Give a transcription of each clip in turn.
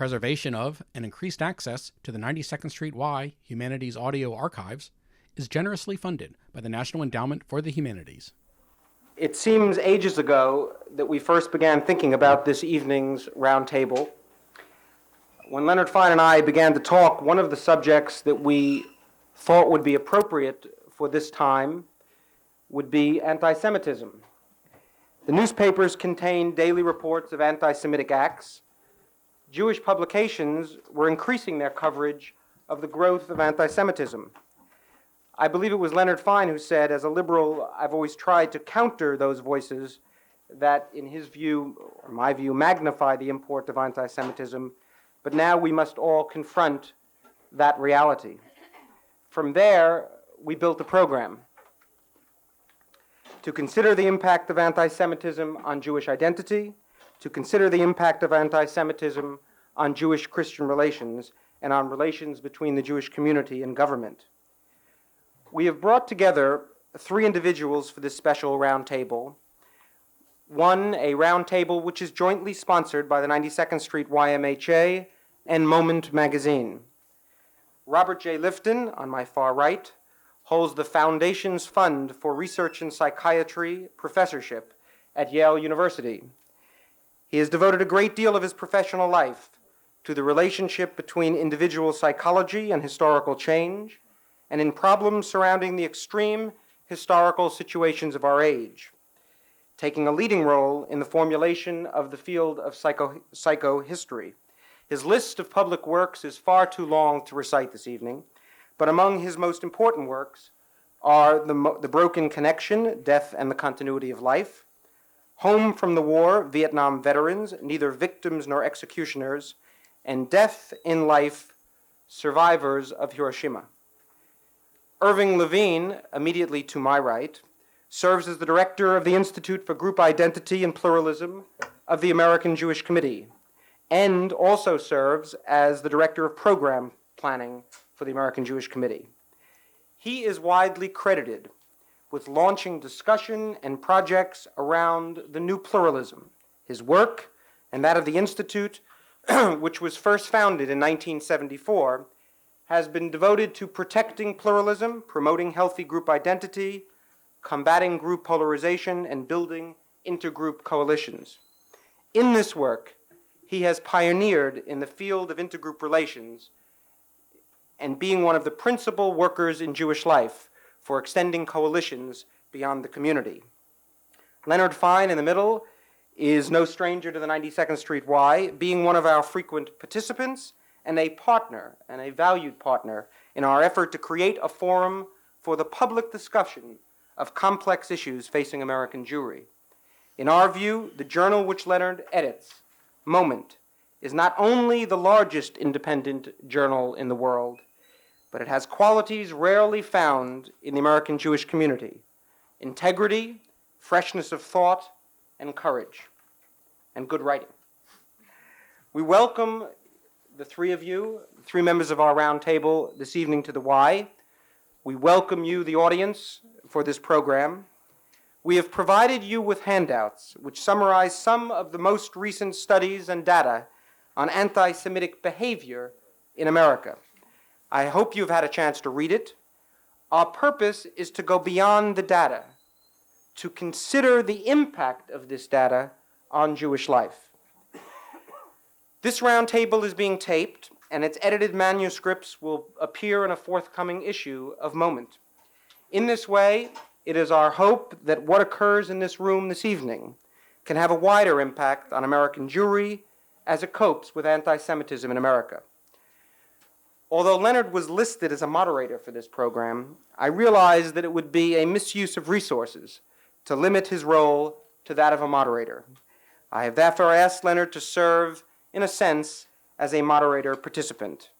preservation of and increased access to the 92nd Street Y Humanities Audio Archives is generously funded by the National Endowment for the Humanities. It seems ages ago that we first began thinking about this evening's roundtable. When Leonard Fein and I began to talk, one of the subjects that we thought would be appropriate for this time would be anti-Semitism. The newspapers contained daily reports of anti-Semitic acts. Jewish publications were increasing their coverage of the growth of anti-Semitism. I believe it was Leonard Fein who said, as a liberal, I've always tried to counter those voices that, in his view, or my view, magnify the import of anti-Semitism, but now we must all confront that reality. From there, we built a program to consider the impact of anti-Semitism on Jewish identity, to consider the impact of anti-Semitism on Jewish-Christian relations, and on relations between the Jewish community and government. We have brought together 3 individuals for this special roundtable. One, a roundtable which is jointly sponsored by the 92nd Street YMHA and Moment magazine. Robert Jay Lifton, on my far right, holds the Foundation's Fund for Research in Psychiatry professorship at Yale University. He has devoted a great deal of his professional life to the relationship between individual psychology and historical change, and in problems surrounding the extreme historical situations of our age, taking a leading role in the formulation of the field of psychohistory. His list of public works is far too long to recite this evening, but among his most important works are The Broken Connection, Death and the Continuity of Life, Home from the War, Vietnam Veterans, Neither Victims Nor Executioners, and Death in Life, Survivors of Hiroshima. Irving Levine, immediately to my right, serves as the director of the Institute for Group Identity and Pluralism of the American Jewish Committee, and also serves as the director of program planning for the American Jewish Committee. He is widely credited with launching discussion and projects around the new pluralism. His work and that of the Institute, which was first founded in 1974, has been devoted to protecting pluralism, promoting healthy group identity, combating group polarization, and building intergroup coalitions. In this work, he has pioneered in the field of intergroup relations and being one of the principal workers in Jewish life for extending coalitions beyond the community. Leonard Fein, in the middle, is no stranger to the 92nd Street Y, being one of our frequent participants and a partner, and a valued partner, in our effort to create a forum for the public discussion of complex issues facing American Jewry. In our view, the journal which Leonard edits, Moment, is not only the largest independent journal in the world, but it has qualities rarely found in the American Jewish community: integrity, freshness of thought, and courage, and good writing. We welcome the 3 of you, 3 members of our round table this evening to the Y. We welcome you, the audience, for this program. We have provided you with handouts which summarize some of the most recent studies and data on anti-Semitic behavior in America. I hope you've had a chance to read it. Our purpose is to go beyond the data, to consider the impact of this data on Jewish life. This roundtable is being taped, and its edited manuscripts will appear in a forthcoming issue of Moment. In this way, it is our hope that what occurs in this room this evening can have a wider impact on American Jewry as it copes with anti-Semitism in America. Although Leonard was listed as a moderator for this program, I realized that it would be a misuse of resources to limit his role to that of a moderator. I have therefore asked Leonard to serve, in a sense, as a moderator participant.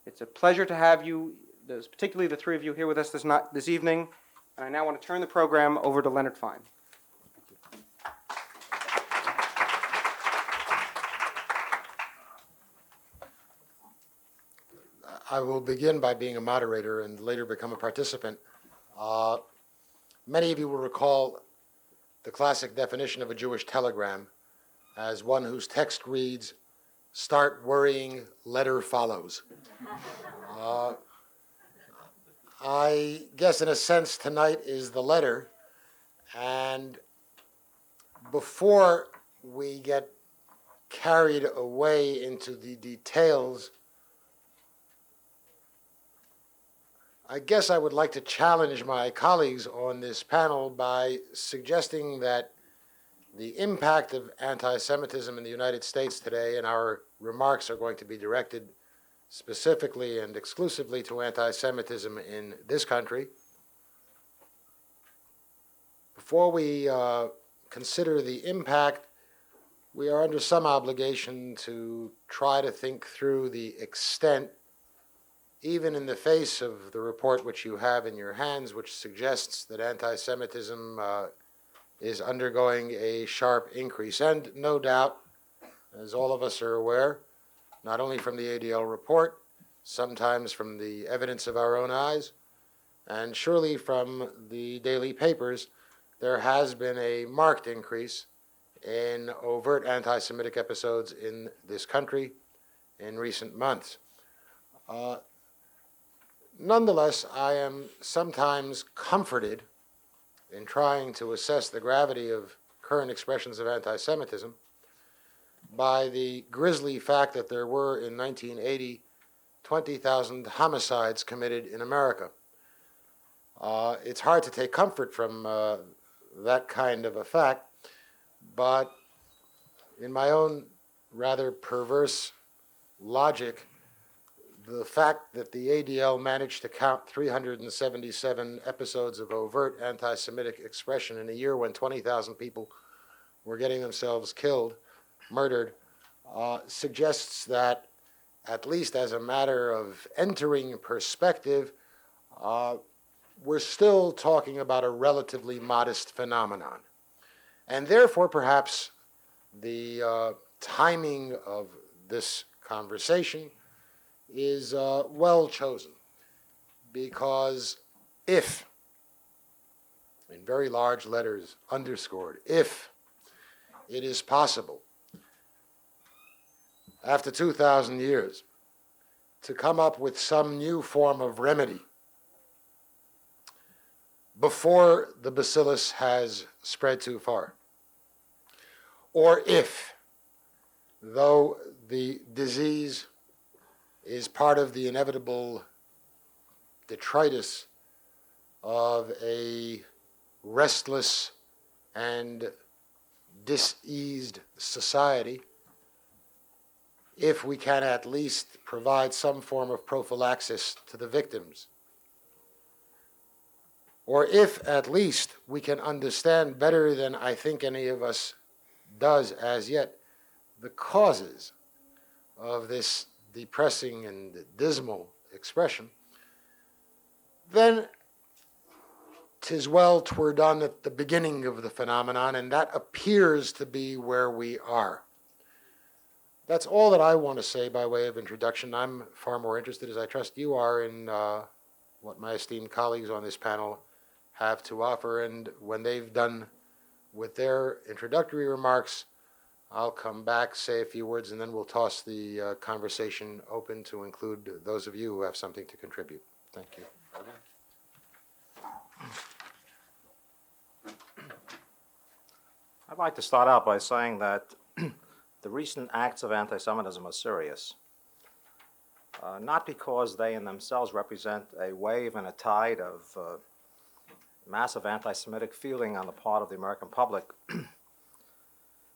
It's a pleasure to have you, particularly the 3 of you here with us this evening, and I now want to turn the program over to Leonard Fein. I will begin by being a moderator and later become a participant. Many of you will recall the classic definition of a Jewish telegram as one whose text reads, start worrying, letter follows. I guess in a sense tonight is the letter, and before we get carried away into the details, I guess I would like to challenge my colleagues on this panel by suggesting that the impact of anti-Semitism in the United States today, and our remarks are going to be directed specifically and exclusively to anti-Semitism in this country. Before we consider the impact, we are under some obligation to try to think through the extent, even in the face of the report which you have in your hands, which suggests that anti-Semitism is undergoing a sharp increase. And no doubt, as all of us are aware, not only from the ADL report, sometimes from the evidence of our own eyes, and surely from the daily papers, there has been a marked increase in overt anti-Semitic episodes in this country in recent months. Nonetheless, I am sometimes comforted in trying to assess the gravity of current expressions of anti-Semitism by the grisly fact that there were, in 1980, 20,000 homicides committed in America. It's hard to take comfort from that kind of a fact, but in my own rather perverse logic, the fact that the ADL managed to count 377 episodes of overt anti-Semitic expression in a year when 20,000 people were getting themselves killed, murdered, suggests that, at least as a matter of entering perspective, we're still talking about a relatively modest phenomenon. And therefore, perhaps the timing of this conversation is well chosen, because if, in very large letters underscored, if it is possible, after 2,000 years, to come up with some new form of remedy before the bacillus has spread too far, or if, though the disease is part of the inevitable detritus of a restless and diseased society, if we can at least provide some form of prophylaxis to the victims, or if at least we can understand better than I think any of us does as yet the causes of this depressing and dismal expression, then 'tis well 'twere done at the beginning of the phenomenon, and that appears to be where we are. That's all that I want to say by way of introduction. I'm far more interested, as I trust you are, in what my esteemed colleagues on this panel have to offer, and when they've done with their introductory remarks, I'll come back, say a few words, and then we'll toss the conversation open to include those of you who have something to contribute. Thank you. I'd like to start out by saying that the recent acts of anti-Semitism are serious, not because they in themselves represent a wave and a tide of massive anti-Semitic feeling on the part of the American public,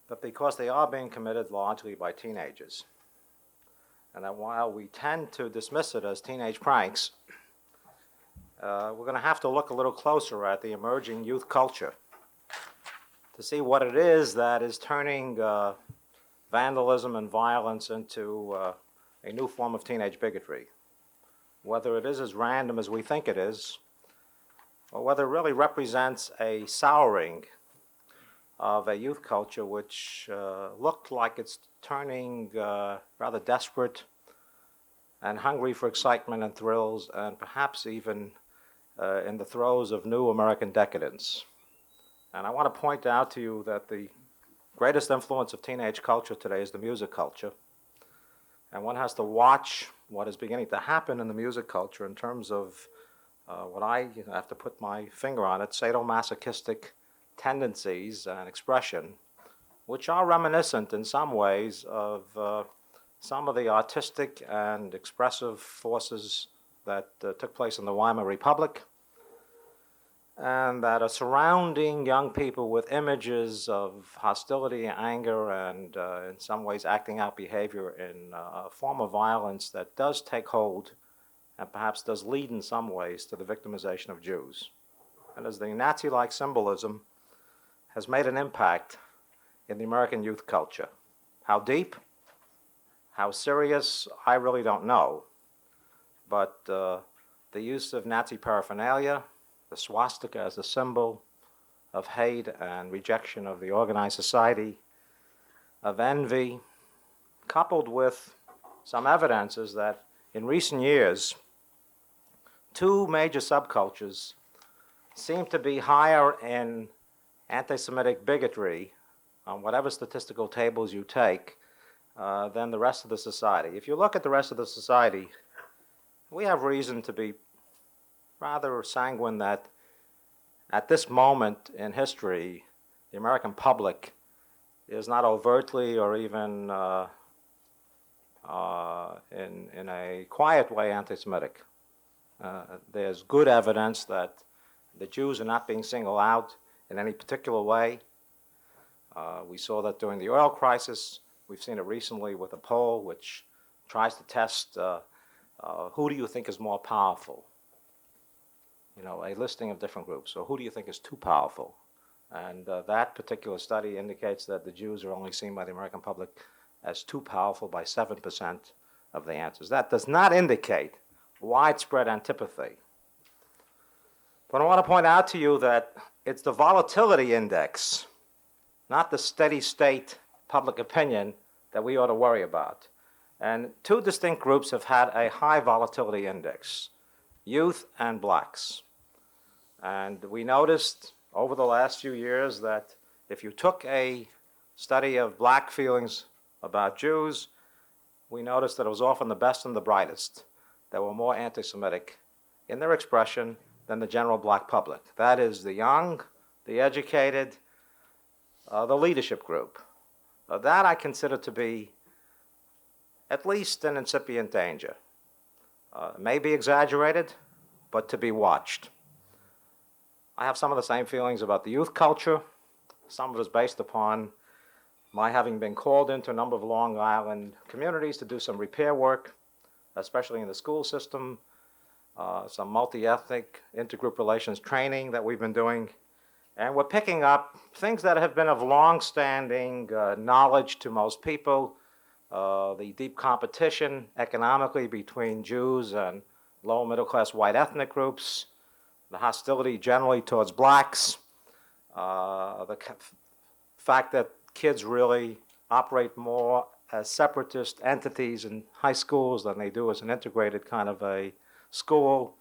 but because they are being committed largely by teenagers. And that while we tend to dismiss it as teenage pranks, we're going to have to look a little closer at the emerging youth culture to see what it is that is turning vandalism and violence into a new form of teenage bigotry. Whether it is as random as we think it is, or whether it really represents a souring of a youth culture which looked like it's turning rather desperate and hungry for excitement and thrills, and perhaps even in the throes of new American decadence. And I want to point out to you that the greatest influence of teenage culture today is the music culture. And one has to watch what is beginning to happen in the music culture in terms of what I have to put my finger on it, sadomasochistic tendencies and expression, which are reminiscent in some ways of some of the artistic and expressive forces that took place in the Weimar Republic, and that are surrounding young people with images of hostility, anger, and in some ways acting out behavior in a form of violence that does take hold and perhaps does lead in some ways to the victimization of Jews. And as the Nazi-like symbolism has made an impact in the American youth culture. How deep, how serious, I really don't know. But the use of Nazi paraphernalia, the swastika as a symbol of hate and rejection of the organized society, of envy, coupled with some evidences that in recent years, two major subcultures seem to be higher in anti-Semitic bigotry on whatever statistical tables you take than the rest of the society. If you look at the rest of the society, we have reason to be rather sanguine that at this moment in history, the American public is not overtly or even in a quiet way anti-Semitic. There's good evidence that the Jews are not being singled out in any particular way. We saw that during the oil crisis. We've seen it recently with a poll which tries to test who do you think is more powerful? You know, a listing of different groups. So who do you think is too powerful? And that particular study indicates that the Jews are only seen by the American public as too powerful by 7% of the answers. That does not indicate widespread antipathy. But I want to point out to you that it's the volatility index, not the steady state public opinion, that we ought to worry about. And two distinct groups have had a high volatility index, youth and blacks. And we noticed over the last few years that if you took a study of black feelings about Jews, we noticed that it was often the best and the brightest that were more anti-Semitic in their expression than the general black public. That is the young, the educated, the leadership group. That I consider to be at least an incipient danger. May be exaggerated, but to be watched. I have some of the same feelings about the youth culture. Some of it is based upon my having been called into a number of Long Island communities to do some repair work, especially in the school system, some multi-ethnic intergroup relations training that we've been doing. And we're picking up things that have been of long-standing knowledge to most people, the deep competition economically between Jews and lower middle-class white ethnic groups, the hostility generally towards blacks, the fact that kids really operate more as separatist entities in high schools than they do as an integrated kind of a school.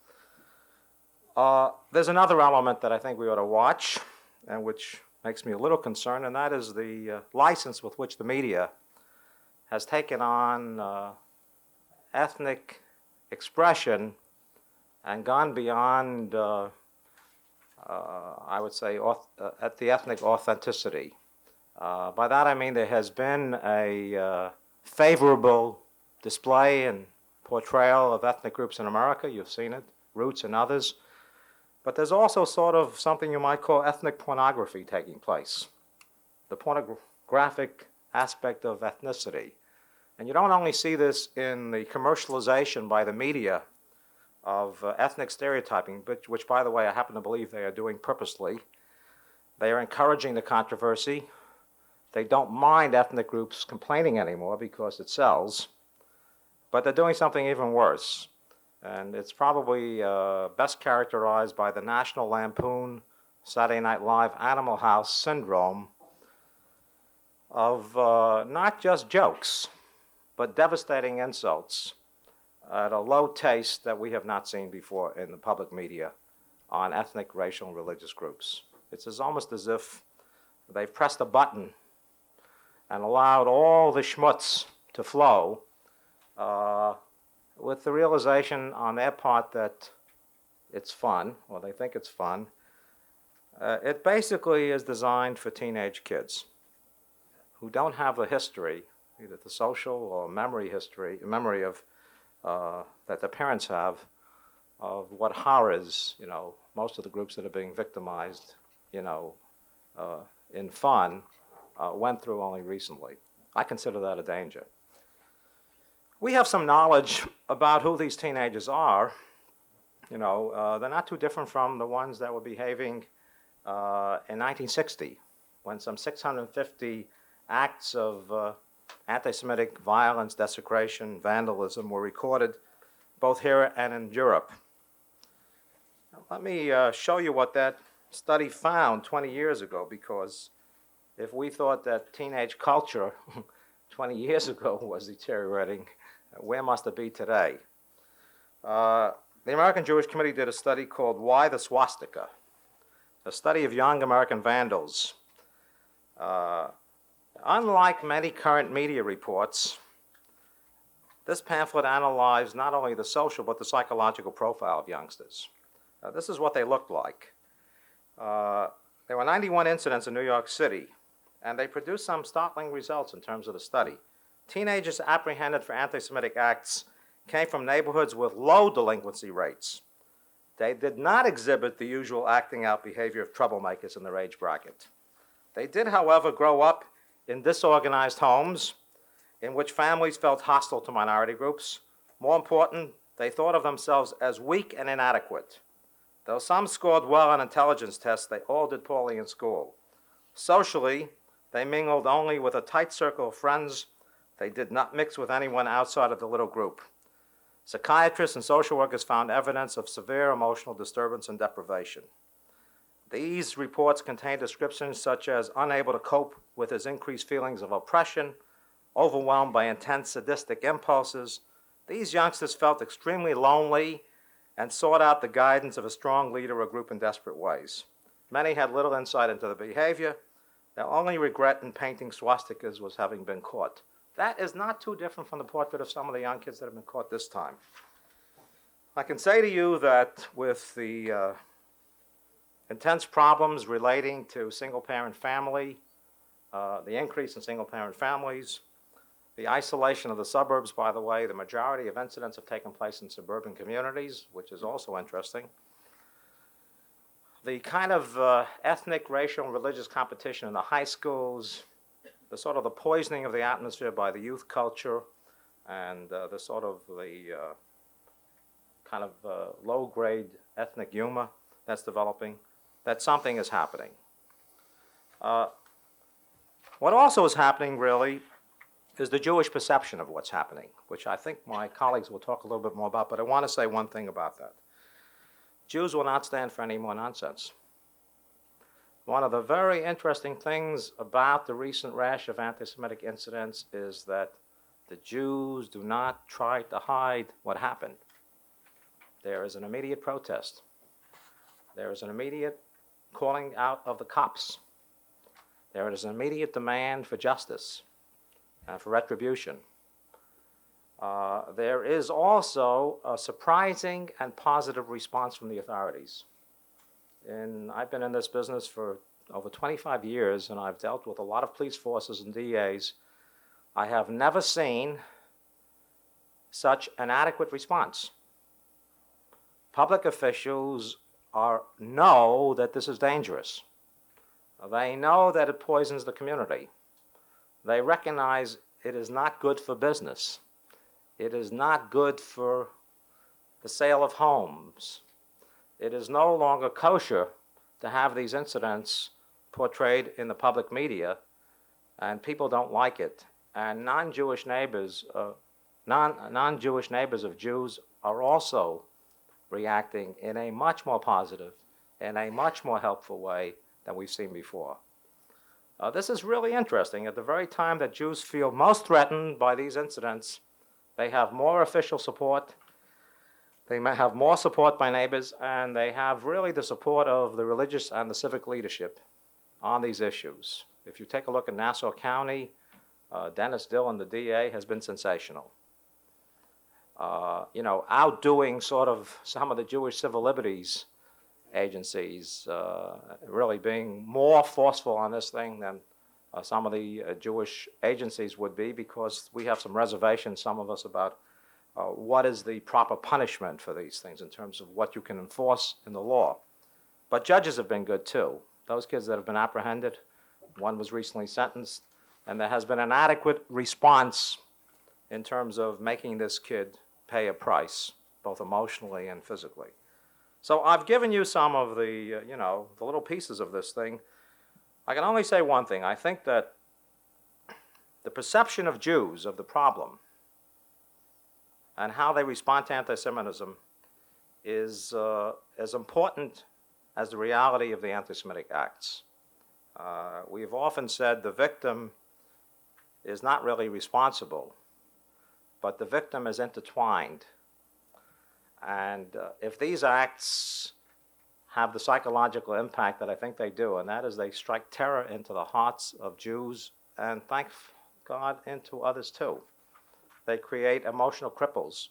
There's another element that I think we ought to watch, and which makes me a little concerned, and that is the license with which the media has taken on ethnic expression and gone beyond, I would say, at the ethnic authenticity. By that I mean there has been a favorable display and portrayal of ethnic groups in America. You've seen it, Roots and others. But there's also sort of something you might call ethnic pornography taking place, the pornographic aspect of ethnicity. And you don't only see this in the commercialization by the media of ethnic stereotyping, which, by the way, I happen to believe they are doing purposely. They are encouraging the controversy. They don't mind ethnic groups complaining anymore because it sells. But they're doing something even worse. And it's probably best characterized by the National Lampoon Saturday Night Live Animal House syndrome of not just jokes, but devastating insults at a low taste that we have not seen before in the public media on ethnic, racial, and religious groups. It's almost as if they've pressed a button and allowed all the schmutz to flow, with the realization on their part that it's fun, or they think it's fun. It basically is designed for teenage kids who don't have the history, either the social or memory of that their parents have, of what horrors, most of the groups that are being victimized, in fun, went through only recently. I consider that a danger. We have some knowledge about who these teenagers are. They're not too different from the ones that were behaving in 1960, when some 650 acts of anti-Semitic violence, desecration, vandalism were recorded both here and in Europe. Now, let me show you what that study found 20 years ago, because if we thought that teenage culture 20 years ago was deteriorating, where must it be today? The American Jewish Committee did a study called Why the Swastika? A study of young American vandals. Unlike many current media reports, this pamphlet analyzed not only the social but the psychological profile of youngsters. This is what they looked like. There were 91 incidents in New York City, and they produced some startling results in terms of the study. Teenagers apprehended for anti-Semitic acts came from neighborhoods with low delinquency rates. They did not exhibit the usual acting out behavior of troublemakers in their age bracket. They did, however, grow up in disorganized homes in which families felt hostile to minority groups. More important, they thought of themselves as weak and inadequate. Though some scored well on intelligence tests, they all did poorly in school. Socially, they mingled only with a tight circle of friends. They did not mix with anyone outside of the little group. Psychiatrists and social workers found evidence of severe emotional disturbance and deprivation. These reports contain descriptions such as unable to cope with his increased feelings of oppression, overwhelmed by intense sadistic impulses. These youngsters felt extremely lonely and sought out the guidance of a strong leader or group in desperate ways. Many had little insight into the behavior. Their only regret in painting swastikas was having been caught. That is not too different from the portrait of some of the young kids that have been caught this time. I can say to you that with the intense problems relating to single-parent family, the increase in single-parent families, the isolation of the suburbs, by the way, the majority of incidents have taken place in suburban communities, which is also interesting. The kind of ethnic, racial, and religious competition in the high schools, the sort of the poisoning of the atmosphere by the youth culture, and the sort of the kind of low-grade ethnic humor that's developing, that something is happening. What also is happening, really, is the Jewish perception of what's happening, which I think my colleagues will talk a little bit more about, but I want to say one thing about that. Jews will not stand for any more nonsense. One of the very interesting things about the recent rash of anti-Semitic incidents is that the Jews do not try to hide what happened. There is an immediate protest. There is an immediate calling out of the cops. There is an immediate demand for justice and for retribution. There is also a surprising and positive response from the authorities. I've been in this business for over 25 years, and I've dealt with a lot of police forces and DAs. I have never seen such an adequate response. Public officials know that this is dangerous. They know that it poisons the community. They recognize it is not good for business. It is not good for the sale of homes. It is no longer kosher to have these incidents portrayed in the public media, and people don't like it. And non-Jewish neighbors of Jews are also reacting in a much more positive and a much more helpful way than we've seen before. This is really interesting. At the very time that Jews feel most threatened by these incidents, they have more official support, they may have more support by neighbors, and they have really the support of the religious and the civic leadership on these issues. If you take a look at Nassau County, Dennis Dillon, the DA, has been sensational. outdoing sort of some of the Jewish civil liberties agencies, really being more forceful on this thing than some of the Jewish agencies would be, because we have some reservations, some of us, about what is the proper punishment for these things in terms of what you can enforce in the law. But judges have been good too. Those kids that have been apprehended, one was recently sentenced, and there has been an adequate response in terms of making this kid pay a price, both emotionally and physically. So I've given you some of the, the little pieces of this thing. I can only say one thing. I think that the perception of Jews of the problem and how they respond to anti-Semitism is as important as the reality of the anti-Semitic acts. We've often said the victim is not really responsible, but the victim is intertwined. And if these acts have the psychological impact that I think they do, and that is they strike terror into the hearts of Jews, and thank God, into others too. They create emotional cripples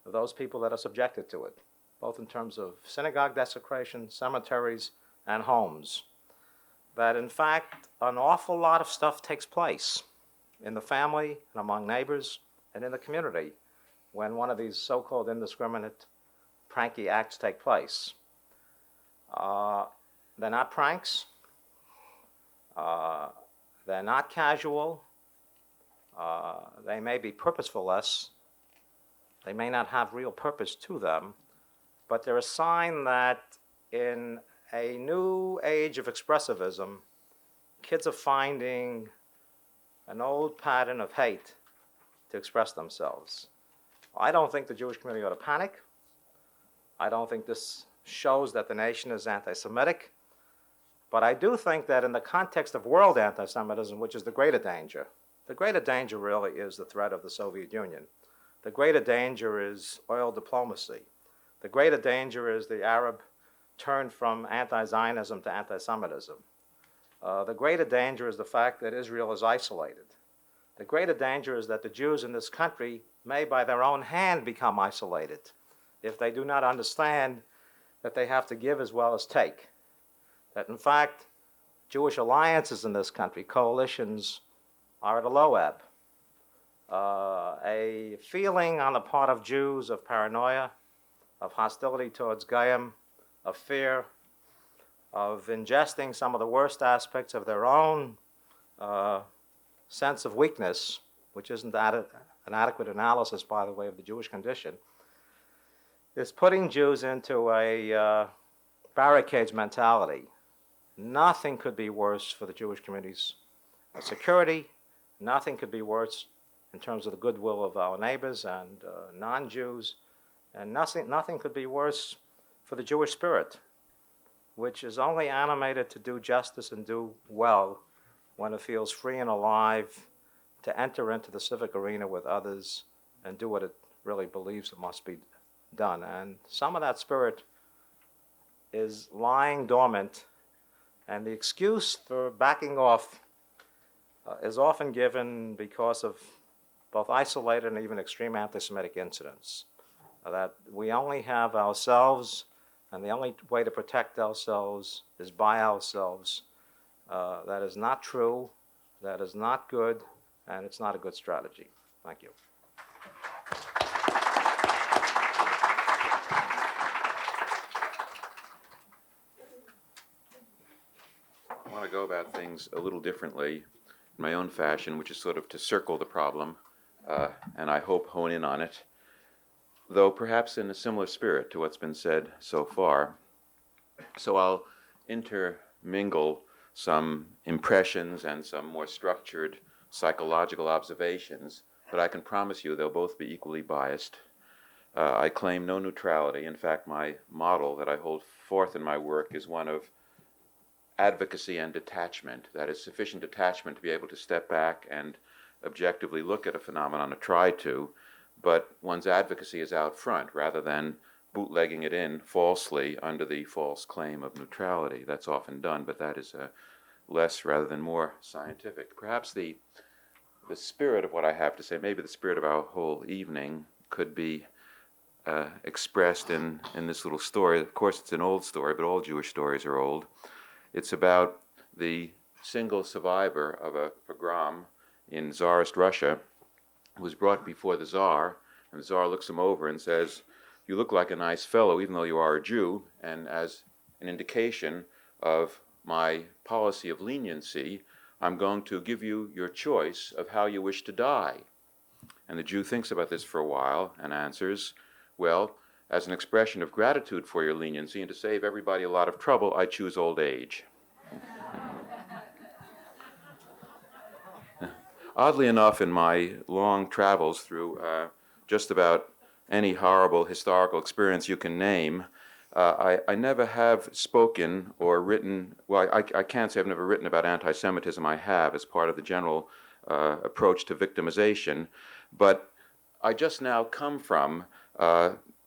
of those people that are subjected to it, both in terms of synagogue desecration, cemeteries, and homes. That in fact, an awful lot of stuff takes place in the family and among neighbors and in the community when one of these so-called indiscriminate, pranky acts take place. They're not pranks. They're not casual. They may be purposeful-less. They may not have real purpose to them, but they're a sign that in a new age of expressivism, kids are finding an old pattern of hate to express themselves. I don't think the Jewish community ought to panic. I don't think this shows that the nation is anti-Semitic. But I do think that in the context of world anti-Semitism, which is the greater danger really is the threat of the Soviet Union. The greater danger is oil diplomacy. The greater danger is the Arab turn from anti-Zionism to anti-Semitism. The greater danger is the fact that Israel is isolated. The greater danger is that the Jews in this country may by their own hand become isolated if they do not understand that they have to give as well as take. That in fact, Jewish alliances in this country, coalitions, are at a low ebb. A feeling on the part of Jews of paranoia, of hostility towards Goyim, of fear, of ingesting some of the worst aspects of their own sense of weakness, which isn't an adequate analysis, by the way, of the Jewish condition, is putting Jews into a barricades mentality. Nothing could be worse for the Jewish community's security. Nothing could be worse in terms of the goodwill of our neighbors and non-Jews. And nothing could be worse for the Jewish spirit, which is only animated to do justice and do well when it feels free and alive to enter into the civic arena with others and do what it really believes it must be done. And some of that spirit is lying dormant, and the excuse for backing off is often given because of both isolated and even extreme anti-Semitic incidents. That we only have ourselves, and the only way to protect ourselves is by ourselves. That is not true, that is not good, and it's not a good strategy. Thank you. I want to go about things a little differently in my own fashion, which is sort of to circle the problem, and I hope hone in on it, though perhaps in a similar spirit to what's been said so far. So I'll intermingle some impressions and some more structured psychological observations, but I can promise you they'll both be equally biased. I claim no neutrality. In fact, my model that I hold forth in my work is one of advocacy and detachment. That is, sufficient detachment to be able to step back and objectively look at a phenomenon, or try to, but one's advocacy is out front rather than bootlegging it in falsely under the false claim of neutrality. That's often done, but that is less rather than more scientific. Perhaps the spirit of what I have to say, maybe the spirit of our whole evening, could be expressed in this little story. Of course, it's an old story, but all Jewish stories are old. It's about the single survivor of a pogrom in Tsarist Russia who was brought before the Tsar, and the Tsar looks him over and says, "You look like a nice fellow, even though you are a Jew, and as an indication of my policy of leniency, I'm going to give you your choice of how you wish to die." And the Jew thinks about this for a while and answers, "Well, as an expression of gratitude for your leniency and to save everybody a lot of trouble, I choose old age." Oddly enough, in my long travels through just about any horrible historical experience you can name, I never have spoken or written, well, I can't say I've never written about anti-Semitism. I have as part of the general approach to victimization, but I just now come from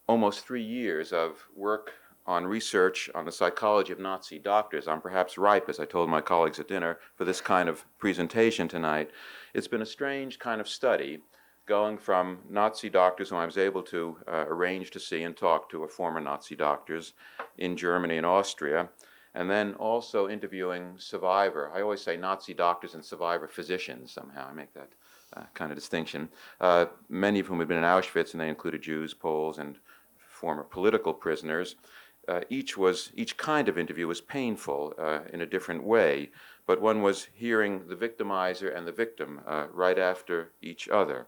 almost 3 years of work on research on the psychology of Nazi doctors. I'm perhaps ripe, as I told my colleagues at dinner, for this kind of presentation tonight. It's been a strange kind of study, going from Nazi doctors whom I was able to arrange to see and talk to, former Nazi doctors in Germany and Austria, and then also interviewing survivor. I always say Nazi doctors and survivor physicians somehow. I make that kind of distinction. Many of whom had been in Auschwitz, and they included Jews, Poles, and former political prisoners. Each kind of interview was painful in a different way, but one was hearing the victimizer and the victim right after each other.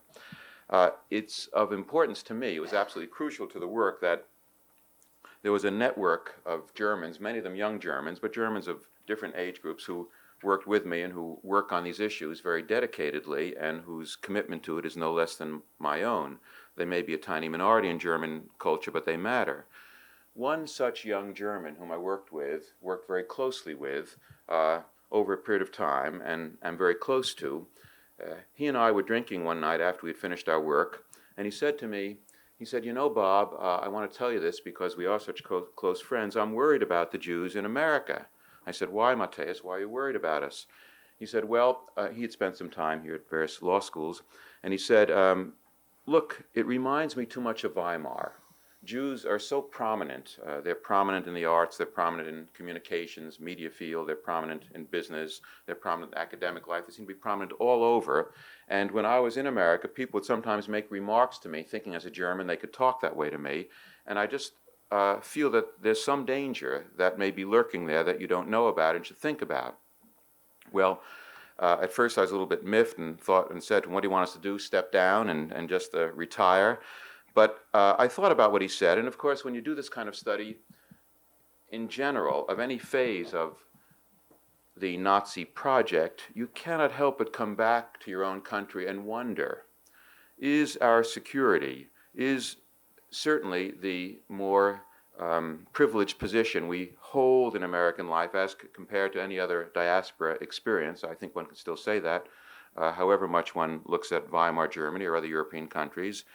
It's of importance to me, it was absolutely crucial to the work, that there was a network of Germans, many of them young Germans, but Germans of different age groups who worked with me and who work on these issues very dedicatedly and whose commitment to it is no less than my own. They may be a tiny minority in German culture, but they matter. One such young German whom I worked very closely with over a period of time, and I'm very close to, he and I were drinking one night after we had finished our work, and he said to me, he said, "You know, Bob, I want to tell you this because we are such close friends. I'm worried about the Jews in America." I said, "Why, Matthias? Why are you worried about us?" He said, well, he had spent some time here at various law schools, and he said, "Look, it reminds me too much of Weimar. Jews are so prominent. They're prominent in the arts, they're prominent in communications, media field, they're prominent in business, they're prominent in academic life. They seem to be prominent all over. And when I was in America, people would sometimes make remarks to me, thinking as a German they could talk that way to me. And I just feel that there's some danger that may be lurking there that you don't know about and should think about." Well, at first I was a little bit miffed and thought and said, "What do you want us to do, step down and just retire?" But I thought about what he said, and of course when you do this kind of study, in general, of any phase of the Nazi project, you cannot help but come back to your own country and wonder, is our security, is certainly the more privileged position we hold in American life as compared to any other diaspora experience, I think one can still say that, however much one looks at Weimar Germany or other European countries,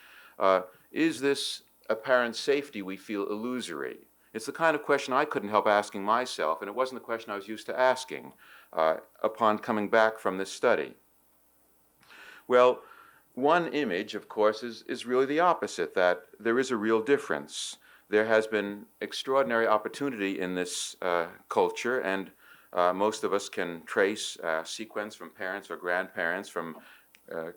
is this apparent safety we feel illusory? It's the kind of question I couldn't help asking myself, and it wasn't the question I was used to asking upon coming back from this study. Well, one image, of course, is really the opposite, that there is a real difference. There has been extraordinary opportunity in this culture, and most of us can trace a sequence from parents or grandparents, from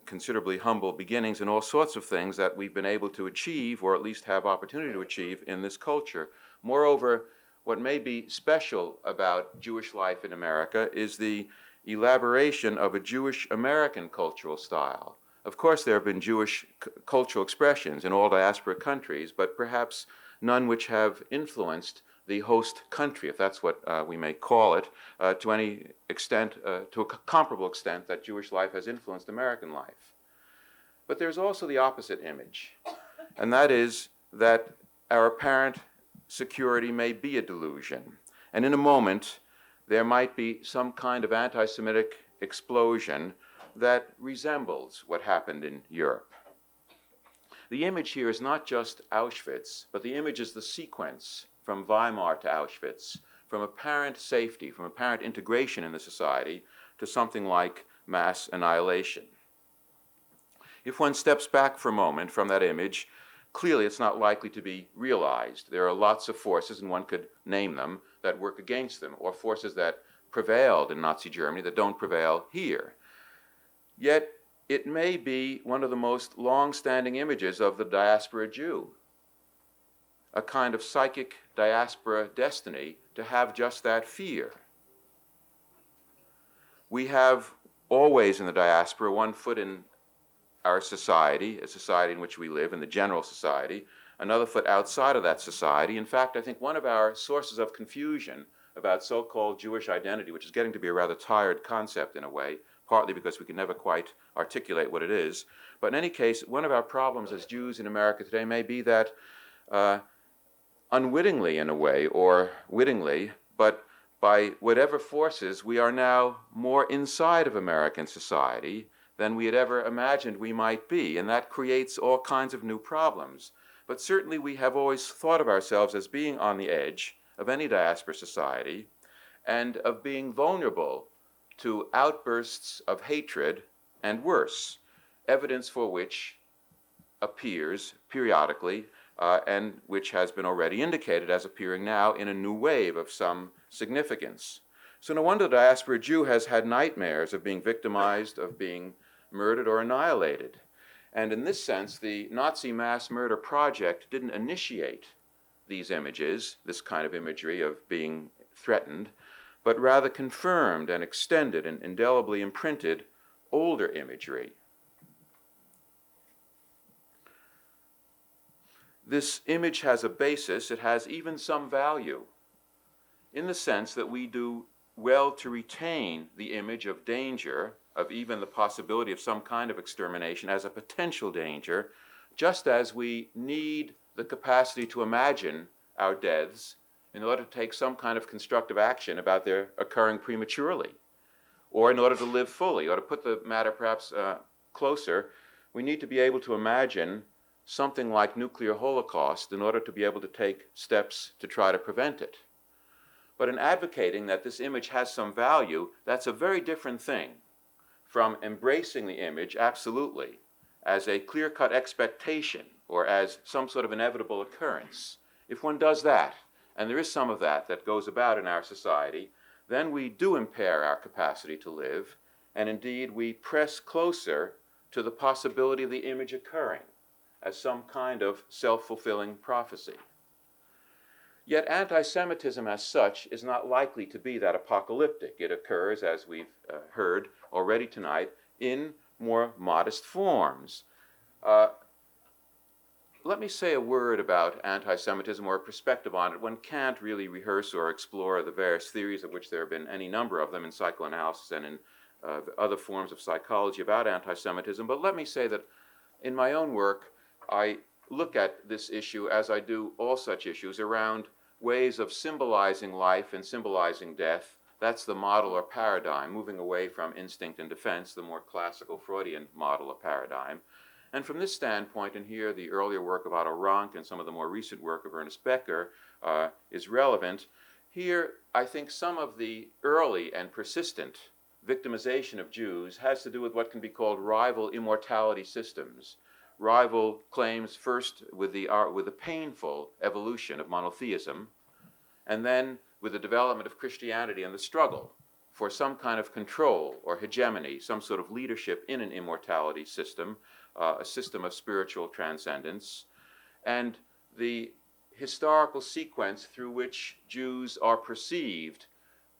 considerably humble beginnings and all sorts of things that we've been able to achieve, or at least have opportunity to achieve, in this culture. Moreover, what may be special about Jewish life in America is the elaboration of a Jewish American cultural style. Of course, there have been Jewish cultural expressions in all diaspora countries, but perhaps none which have influenced the host country, if that's what we may call it, to any extent, to a comparable extent that Jewish life has influenced American life. But there's also the opposite image, and that is that our apparent security may be a delusion. And in a moment, there might be some kind of anti-Semitic explosion that resembles what happened in Europe. The image here is not just Auschwitz, but the image is the sequence from Weimar to Auschwitz, from apparent safety, from apparent integration in the society, to something like mass annihilation. If one steps back for a moment from that image, clearly it's not likely to be realized. There are lots of forces, and one could name them, that work against them, or forces that prevailed in Nazi Germany that don't prevail here. Yet it may be one of the most long-standing images of the diaspora Jew, a kind of psychic diaspora destiny to have just that fear. We have always in the diaspora one foot in our society, a society in which we live, in the general society, another foot outside of that society. In fact, I think one of our sources of confusion about so-called Jewish identity, which is getting to be a rather tired concept in a way, partly because we can never quite articulate what it is, but in any case, one of our problems as Jews in America today may be that unwittingly in a way, or wittingly, but by whatever forces, we are now more inside of American society than we had ever imagined we might be, and that creates all kinds of new problems. But certainly we have always thought of ourselves as being on the edge of any diaspora society and of being vulnerable to outbursts of hatred and worse, evidence for which appears periodically and which has been already indicated as appearing now in a new wave of some significance. So no wonder the diaspora Jew has had nightmares of being victimized, of being murdered or annihilated. And in this sense, the Nazi mass murder project didn't initiate these images, this kind of imagery of being threatened, but rather confirmed and extended and indelibly imprinted older imagery. This image has a basis, it has even some value, in the sense that we do well to retain the image of danger, of even the possibility of some kind of extermination as a potential danger, just as we need the capacity to imagine our deaths in order to take some kind of constructive action about their occurring prematurely, or in order to live fully, or to put the matter perhaps closer, we need to be able to imagine something like nuclear holocaust in order to be able to take steps to try to prevent it. But in advocating that this image has some value, that's a very different thing from embracing the image absolutely as a clear-cut expectation or as some sort of inevitable occurrence. If one does that, and there is some of that that goes about in our society, then we do impair our capacity to live, and indeed we press closer to the possibility of the image occurring as some kind of self-fulfilling prophecy. Yet anti-Semitism as such is not likely to be that apocalyptic. It occurs, as we've heard already tonight, in more modest forms. Let me say a word about anti-Semitism or a perspective on it. One can't really rehearse or explore the various theories, of which there have been any number of them in psychoanalysis and in other forms of psychology about anti-Semitism, but let me say that in my own work, I look at this issue, as I do all such issues, around ways of symbolizing life and symbolizing death. That's the model or paradigm, moving away from instinct and defense, the more classical Freudian model or paradigm. And from this standpoint, and here the earlier work of Otto Rank and some of the more recent work of Ernest Becker is relevant. Here, I think some of the early and persistent victimization of Jews has to do with what can be called rival immortality systems. Rival claims first with the painful evolution of monotheism, and then with the development of Christianity and the struggle for some kind of control or hegemony, some sort of leadership in an immortality system, a system of spiritual transcendence, and the historical sequence through which Jews are perceived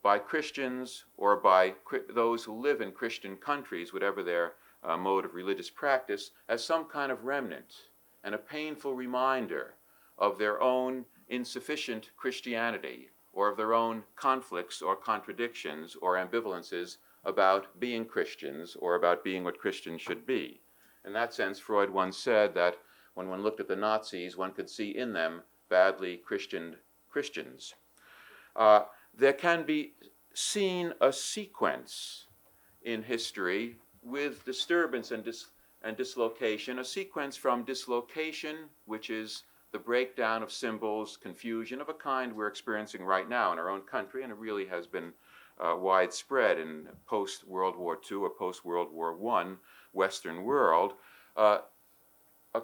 by Christians or by those who live in Christian countries, whatever their mode of religious practice, as some kind of remnant and a painful reminder of their own insufficient Christianity or of their own conflicts or contradictions or ambivalences about being Christians or about being what Christians should be. In that sense, Freud once said that when one looked at the Nazis, one could see in them badly Christianed Christians. There can be seen a sequence in history with disturbance and dislocation, a sequence from dislocation, which is the breakdown of symbols, confusion of a kind we're experiencing right now in our own country, and it really has been widespread in post-World War II or post-World War I Western world, a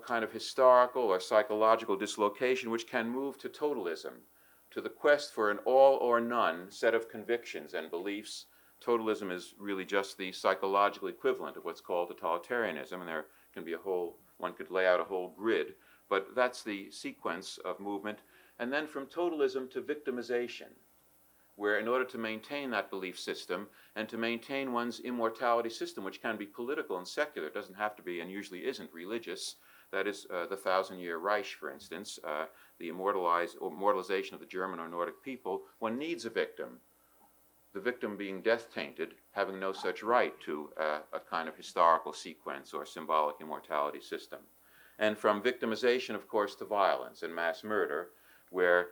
kind of historical or psychological dislocation which can move to totalism, to the quest for an all or none set of convictions and beliefs. Totalism is really just the psychological equivalent of what's called totalitarianism, and there can be one could lay out a whole grid, but that's the sequence of movement. And then from totalism to victimization, where in order to maintain that belief system and to maintain one's immortality system, which can be political and secular, it doesn't have to be and usually isn't religious, that is the Thousand-Year Reich, for instance, the immortalization of the German or Nordic people, one needs a victim. The victim being death-tainted, having no such right to a kind of historical sequence or symbolic immortality system. And from victimization, of course, to violence and mass murder, where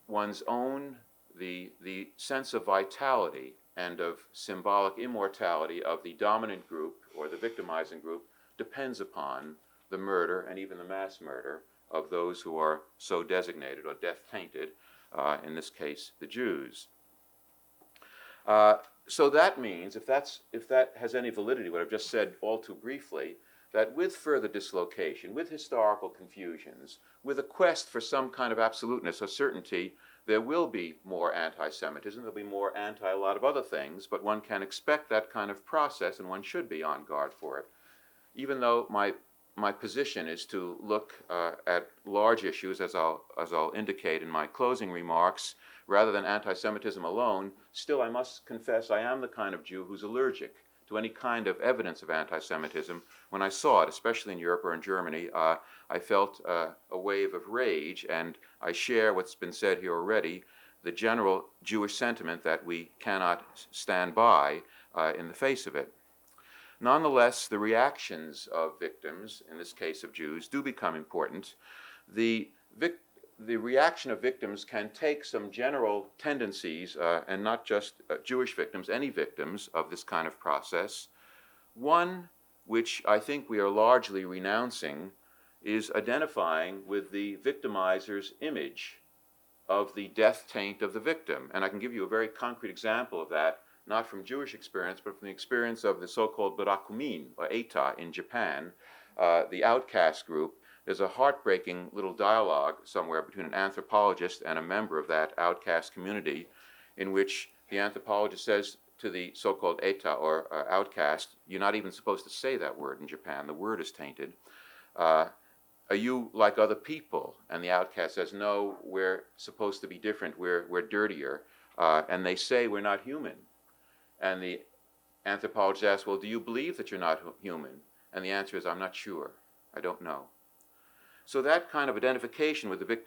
one's own, the sense of vitality and of symbolic immortality of the dominant group or the victimizing group depends upon the murder and even the mass murder of those who are so designated or death-tainted, in this case, the Jews. So that means, if that has any validity, what I've just said all too briefly, that with further dislocation, with historical confusions, with a quest for some kind of absoluteness or certainty, there will be more anti-Semitism, there'll be more anti a lot of other things, but one can expect that kind of process and one should be on guard for it. Even though my position is to look at large issues, as I'll indicate in my closing remarks, rather than anti-Semitism alone, still I must confess I am the kind of Jew who's allergic to any kind of evidence of anti-Semitism. When I saw it, especially in Europe or in Germany, I felt a wave of rage, and I share what's been said here already, the general Jewish sentiment that we cannot stand by in the face of it. Nonetheless, the reactions of victims, in this case of Jews, do become important. The reaction of victims can take some general tendencies, and not just Jewish victims, any victims of this kind of process. One, which I think we are largely renouncing, is identifying with the victimizer's image of the death taint of the victim. And I can give you a very concrete example of that, not from Jewish experience, but from the experience of the so-called Barakumin, or Eta in Japan, the outcast group. There's a heartbreaking little dialogue somewhere between an anthropologist and a member of that outcast community, in which the anthropologist says to the so-called Eta, or outcast, you're not even supposed to say that word in Japan, the word is tainted. Are you like other people? And the outcast says, no, we're supposed to be different, we're dirtier, and they say we're not human. And the anthropologist asks, well, do you believe that you're not human? And the answer is, I'm not sure, I don't know. So that kind of identification with the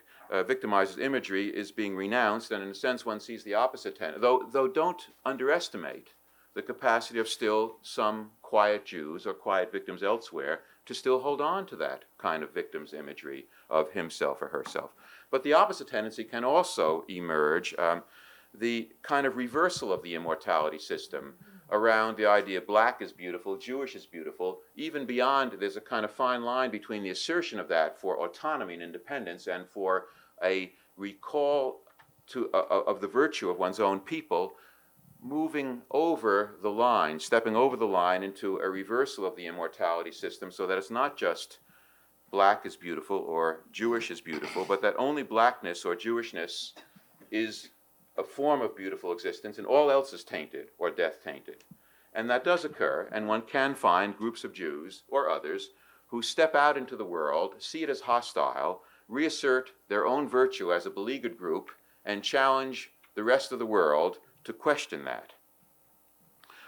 victimizer's imagery is being renounced, and in a sense one sees the opposite tendency, though don't underestimate the capacity of still some quiet Jews or quiet victims elsewhere to still hold on to that kind of victim's imagery of himself or herself. But the opposite tendency can also emerge, the kind of reversal of the immortality system around the idea black is beautiful, Jewish is beautiful, even beyond, there's a kind of fine line between the assertion of that for autonomy and independence and for a recall of the virtue of one's own people, moving over the line, stepping over the line into a reversal of the immortality system, so that it's not just black is beautiful or Jewish is beautiful, but that only blackness or Jewishness is a form of beautiful existence, and all else is tainted or death-tainted. And that does occur, and one can find groups of Jews or others who step out into the world, see it as hostile, reassert their own virtue as a beleaguered group, and challenge the rest of the world to question that.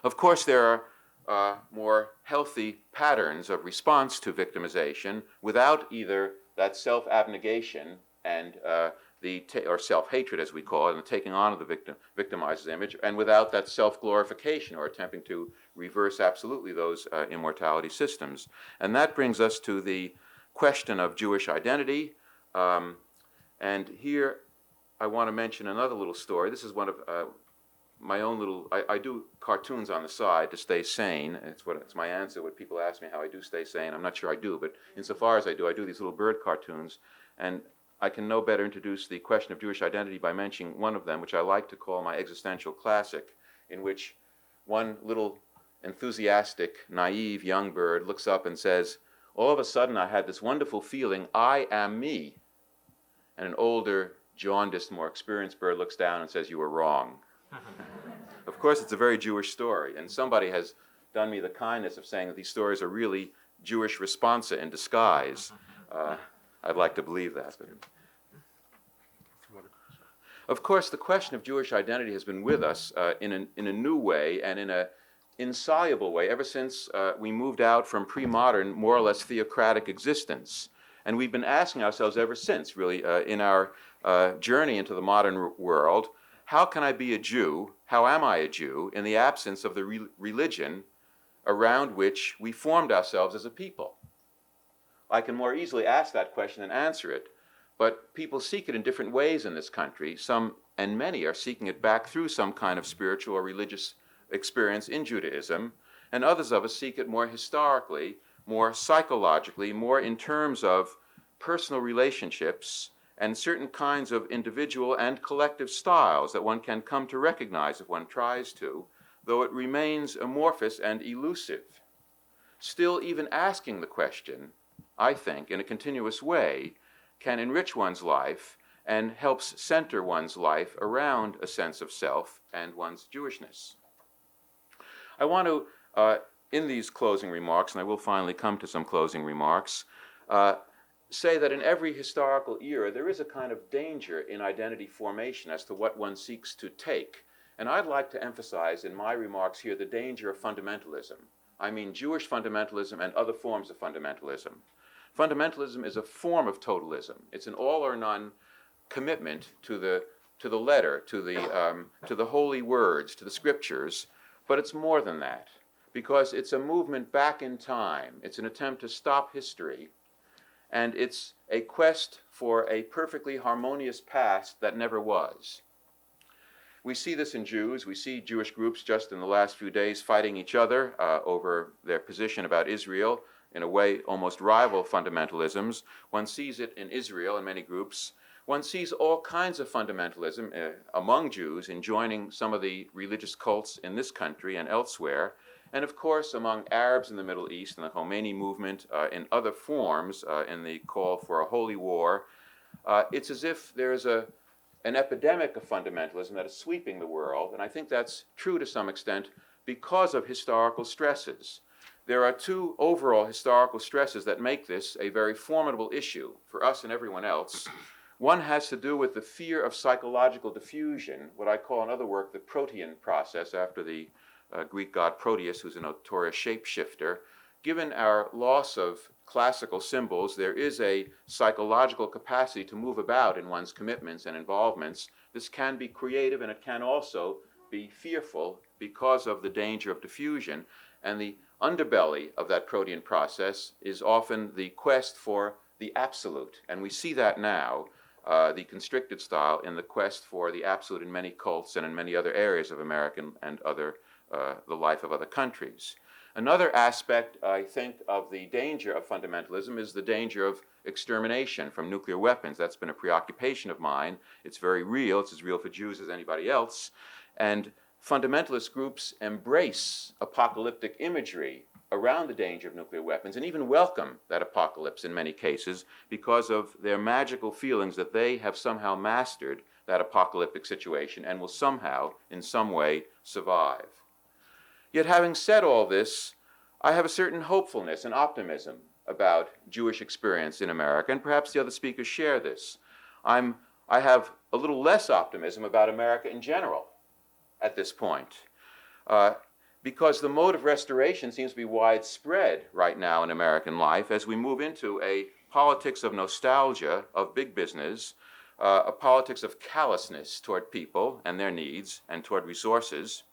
Of course, there are more healthy patterns of response to victimization without either that self-abnegation and or self-hatred, as we call it, and the taking on of the victimizer's image, and without that self-glorification or attempting to reverse absolutely those immortality systems. And that brings us to the question of Jewish identity. And here I want to mention another little story. This is one of my own little, I do cartoons on the side to stay sane. It's my answer when people ask me how I do stay sane. I'm not sure I do, but insofar as I do these little bird cartoons. And I can no better introduce the question of Jewish identity by mentioning one of them, which I like to call my existential classic, in which one little enthusiastic, naive young bird looks up and says, all of a sudden I had this wonderful feeling, I am me. And an older, jaundiced, more experienced bird looks down and says, you were wrong. Of course, it's a very Jewish story, and somebody has done me the kindness of saying that these stories are really Jewish responsa in disguise. I'd like to believe that. Of course, the question of Jewish identity has been with us in a new way and in an insoluble way ever since we moved out from pre-modern, more or less theocratic existence. And we've been asking ourselves ever since, really, in our journey into the modern world, how can I be a Jew, how am I a Jew, in the absence of the religion around which we formed ourselves as a people? I can more easily ask that question and answer it, but people seek it in different ways in this country. Some, and many, are seeking it back through some kind of spiritual or religious experience in Judaism, and others of us seek it more historically, more psychologically, more in terms of personal relationships and certain kinds of individual and collective styles that one can come to recognize if one tries to, though it remains amorphous and elusive. Still, even asking the question, I think, in a continuous way, can enrich one's life and helps center one's life around a sense of self and one's Jewishness. I want to, in these closing remarks, and I will finally come to some closing remarks, say that in every historical era there is a kind of danger in identity formation as to what one seeks to take. And I'd like to emphasize in my remarks here the danger of fundamentalism. I mean Jewish fundamentalism and other forms of fundamentalism. Fundamentalism is a form of totalism. It's an all or none commitment to the letter, to the holy words, to the scriptures, but it's more than that, because it's a movement back in time. It's an attempt to stop history, and it's a quest for a perfectly harmonious past that never was. We see this in Jews. We see Jewish groups just in the last few days fighting each other over their position about Israel, in a way almost rival fundamentalisms. One sees it in Israel in many groups. One sees all kinds of fundamentalism among Jews in joining some of the religious cults in this country and elsewhere, and of course among Arabs in the Middle East and the Khomeini movement in other forms in the call for a holy war. It's as if there's an epidemic of fundamentalism that is sweeping the world, and I think that's true to some extent because of historical stresses. There are two overall historical stresses that make this a very formidable issue for us and everyone else. One has to do with the fear of psychological diffusion, what I call in other work the Protean process, after the Greek god Proteus, who's a notorious shapeshifter. Given our loss of classical symbols, there is a psychological capacity to move about in one's commitments and involvements. This can be creative, and it can also be fearful because of the danger of diffusion. And the underbelly of that Protean process is often the quest for the absolute. And we see that now, the constricted style, in the quest for the absolute in many cults and in many other areas of American and the life of other countries. Another aspect, I think, of the danger of fundamentalism is the danger of extermination from nuclear weapons. That's been a preoccupation of mine. It's very real. It's as real for Jews as anybody else. And fundamentalist groups embrace apocalyptic imagery around the danger of nuclear weapons and even welcome that apocalypse in many cases because of their magical feelings that they have somehow mastered that apocalyptic situation and will somehow, in some way, survive. Yet having said all this, I have a certain hopefulness and optimism about Jewish experience in America, and perhaps the other speakers share this. I have a little less optimism about America in general at this point, because the mode of restoration seems to be widespread right now in American life as we move into a politics of nostalgia, of big business, a politics of callousness toward people and their needs and toward resources,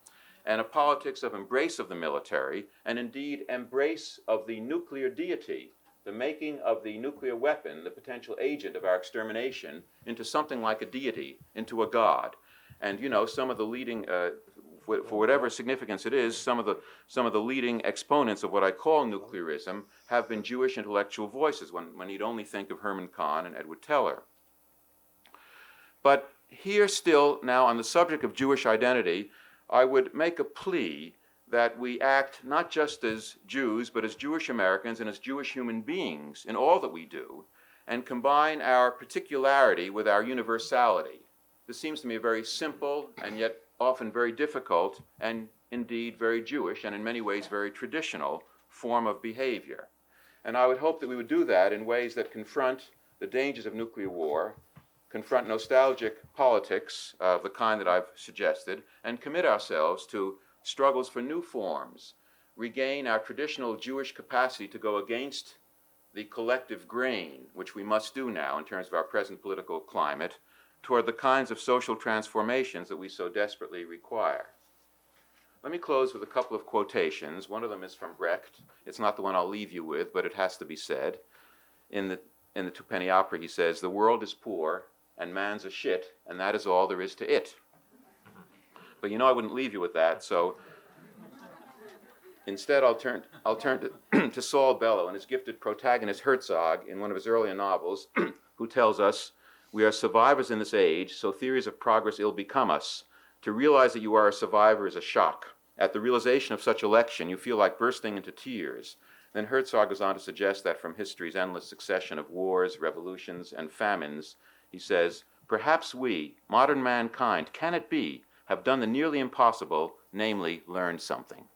and a politics of embrace of the military, and indeed embrace of the nuclear deity, the making of the nuclear weapon, the potential agent of our extermination, into something like a deity, into a god. And you know, some of the leading, for whatever significance it is, some of the leading exponents of what I call nuclearism have been Jewish intellectual voices. One need only think of Herman Kahn and Edward Teller. But here still, now on the subject of Jewish identity, I would make a plea that we act not just as Jews, but as Jewish Americans and as Jewish human beings in all that we do, and combine our particularity with our universality. This seems to me a very simple and yet often very difficult and indeed very Jewish and in many ways very traditional form of behavior. And I would hope that we would do that in ways that confront the dangers of nuclear war, confront nostalgic politics of the kind that I've suggested, and commit ourselves to struggles for new forms, regain our traditional Jewish capacity to go against the collective grain, which we must do now in terms of our present political climate, toward the kinds of social transformations that we so desperately require. Let me close with a couple of quotations. One of them is from Brecht. It's not the one I'll leave you with, but it has to be said. In the Twopenny Opera, he says, "The world is poor, and man's a shit, and that is all there is to it." But you know I wouldn't leave you with that, so instead I'll turn to Saul Bellow and his gifted protagonist Herzog in one of his earlier novels, who tells us, "We are survivors in this age, so theories of progress ill become us. To realize that you are a survivor is a shock. At the realization of such election, you feel like bursting into tears." Then Herzog goes on to suggest that from history's endless succession of wars, revolutions, and famines, he says, "Perhaps we, modern mankind, can it be, have done the nearly impossible, namely, learned something."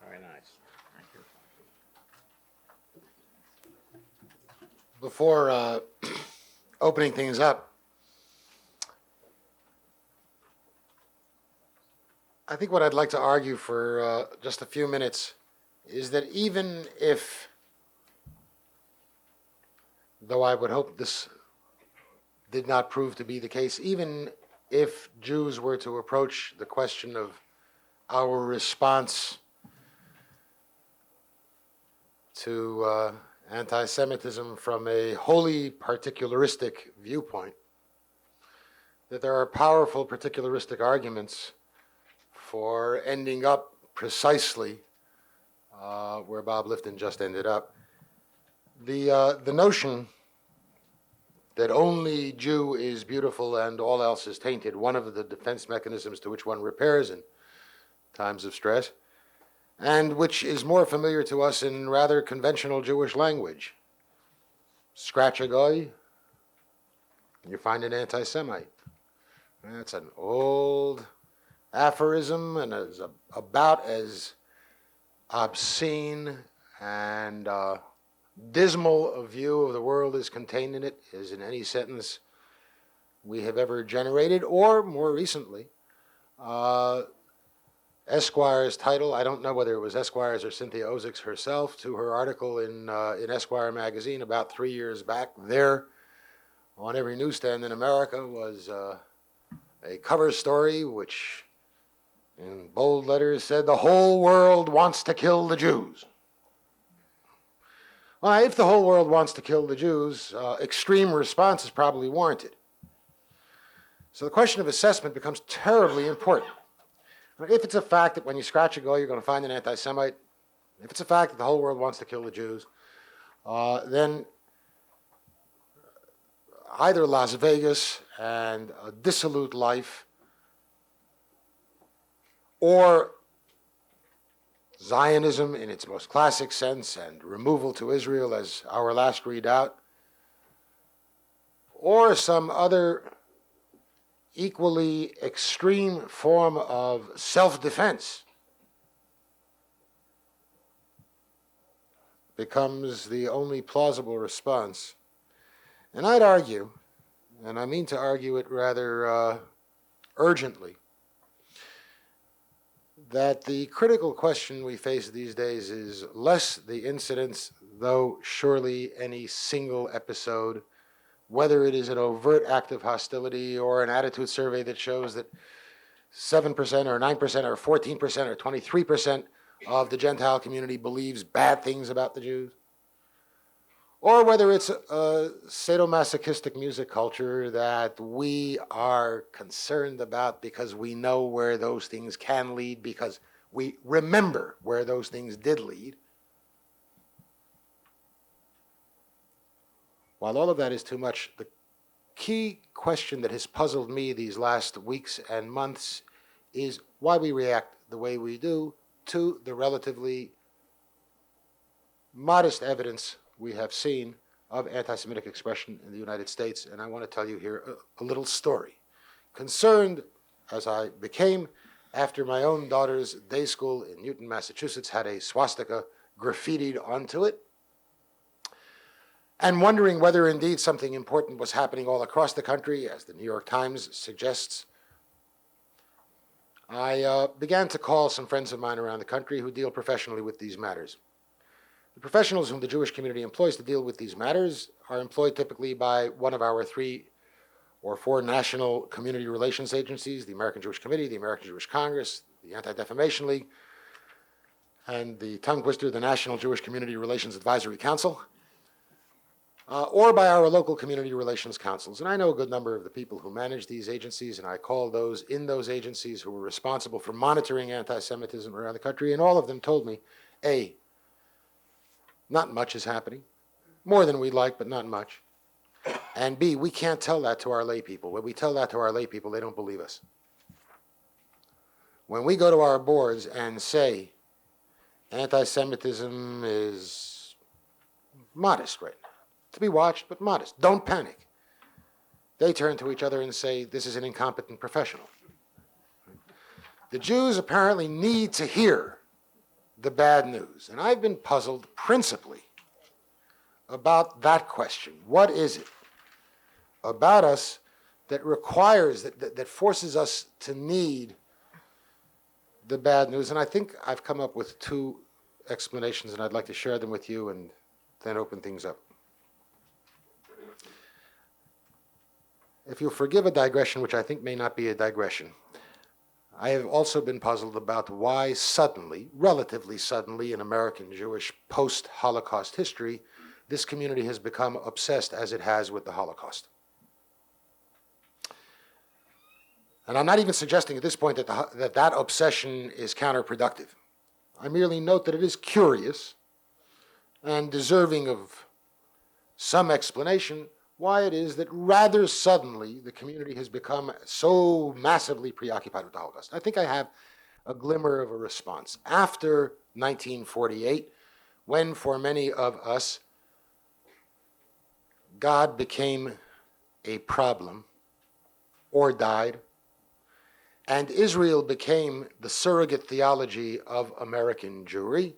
Very nice. Thank you. Before opening things up, I think what I'd like to argue for just a few minutes is that even if, though I would hope this did not prove to be the case, even if Jews were to approach the question of our response to anti-Semitism from a wholly particularistic viewpoint, that there are powerful particularistic arguments for ending up precisely where Bob Lifton just ended up. The notion that only Jew is beautiful and all else is tainted, one of the defense mechanisms to which one repairs in times of stress, and which is more familiar to us in rather conventional Jewish language. Scratch a goy, and you find an anti-Semite. That's an old aphorism and is about as obscene and dismal a view of the world is contained in it as in any sentence we have ever generated, or more recently, Esquire's title, I don't know whether it was Esquire's or Cynthia Ozick's herself, to her article in Esquire magazine about 3 years back. There, on every newsstand in America, was a cover story which, in bold letters, said, "The whole world wants to kill the Jews." Well, if the whole world wants to kill the Jews, extreme response is probably warranted. So the question of assessment becomes terribly important. If it's a fact that when you scratch a goy, you're going to find an anti-Semite, if it's a fact that the whole world wants to kill the Jews, then either Las Vegas and a dissolute life, or Zionism in its most classic sense and removal to Israel as our last redoubt, or some other equally extreme form of self-defense becomes the only plausible response. And I'd argue, and I mean to argue it rather urgently, that the critical question we face these days is less the incidents, though surely any single episode, whether it is an overt act of hostility or an attitude survey that shows that 7% or 9% or 14% or 23% of the Gentile community believes bad things about the Jews, or whether it's a sadomasochistic music culture that we are concerned about because we know where those things can lead, because we remember where those things did lead. while all of that is too much, the key question that has puzzled me these last weeks and months is why we react the way we do to the relatively modest evidence we have seen of anti-Semitic expression in the United States. And I want to tell you here a little story. Concerned as I became after my own daughter's day school in Newton, Massachusetts had a swastika graffitied onto it, and wondering whether indeed something important was happening all across the country, as the New York Times suggests, I began to call some friends of mine around the country who deal professionally with these matters. The professionals whom the Jewish community employs to deal with these matters are employed typically by one of our 3 or 4 national community relations agencies, the American Jewish Committee, the American Jewish Congress, the Anti-Defamation League, and the tongue twister, the National Jewish Community Relations Advisory Council, or by our local community relations councils. And I know a good number of the people who manage these agencies, and I call those in those agencies who were responsible for monitoring anti-Semitism around the country, and all of them told me, A, not much is happening, more than we'd like, but not much. And B, we can't tell that to our lay people. When we tell that to our lay people, they don't believe us. When we go to our boards and say anti-Semitism is modest right now, to be watched, but modest, don't panic, they turn to each other and say, this is an incompetent professional. The Jews apparently need to hear the bad news. And I've been puzzled principally about that question. What is it about us that requires, that forces us to need the bad news? And I think I've come up with 2 explanations, and I'd like to share them with you and then open things up. If you'll forgive a digression, which I think may not be a digression, I have also been puzzled about why suddenly, relatively suddenly, in American Jewish post-Holocaust history, this community has become obsessed as it has with the Holocaust. And I'm not even suggesting at this point that that obsession is counterproductive. I merely note that it is curious and deserving of some explanation why it is that rather suddenly the community has become so massively preoccupied with the Holocaust. I think I have a glimmer of a response. After 1948, when for many of us God became a problem or died, and Israel became the surrogate theology of American Jewry,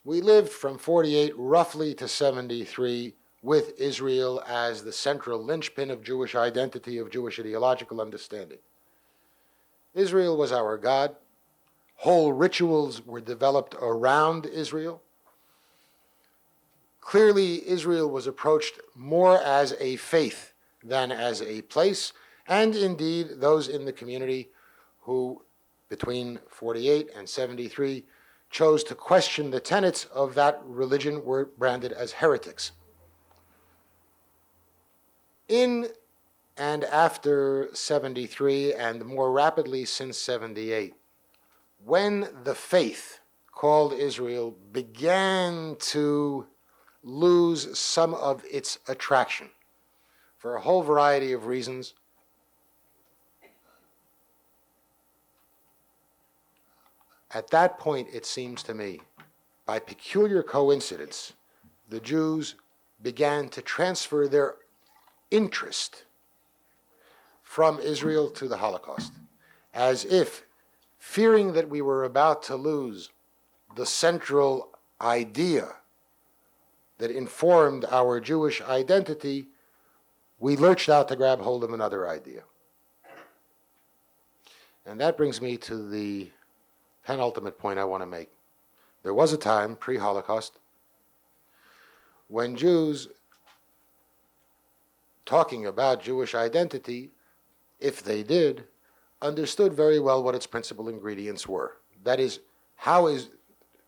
we lived from 48 roughly to 73 with Israel as the central linchpin of Jewish identity, of Jewish ideological understanding. Israel was our God. Whole rituals were developed around Israel. Clearly, Israel was approached more as a faith than as a place, and indeed, those in the community who, between 48 and 73, chose to question the tenets of that religion were branded as heretics. In and after 73, and more rapidly since 78, when the faith called Israel began to lose some of its attraction for a whole variety of reasons, at that point, it seems to me, by peculiar coincidence, the Jews began to transfer their interest from Israel to the Holocaust, as if, fearing that we were about to lose the central idea that informed our Jewish identity, we lurched out to grab hold of another idea. And that brings me to the penultimate point I want to make. There was a time, pre-Holocaust, when Jews talking about Jewish identity, if they did, understood very well what its principal ingredients were. That is, how is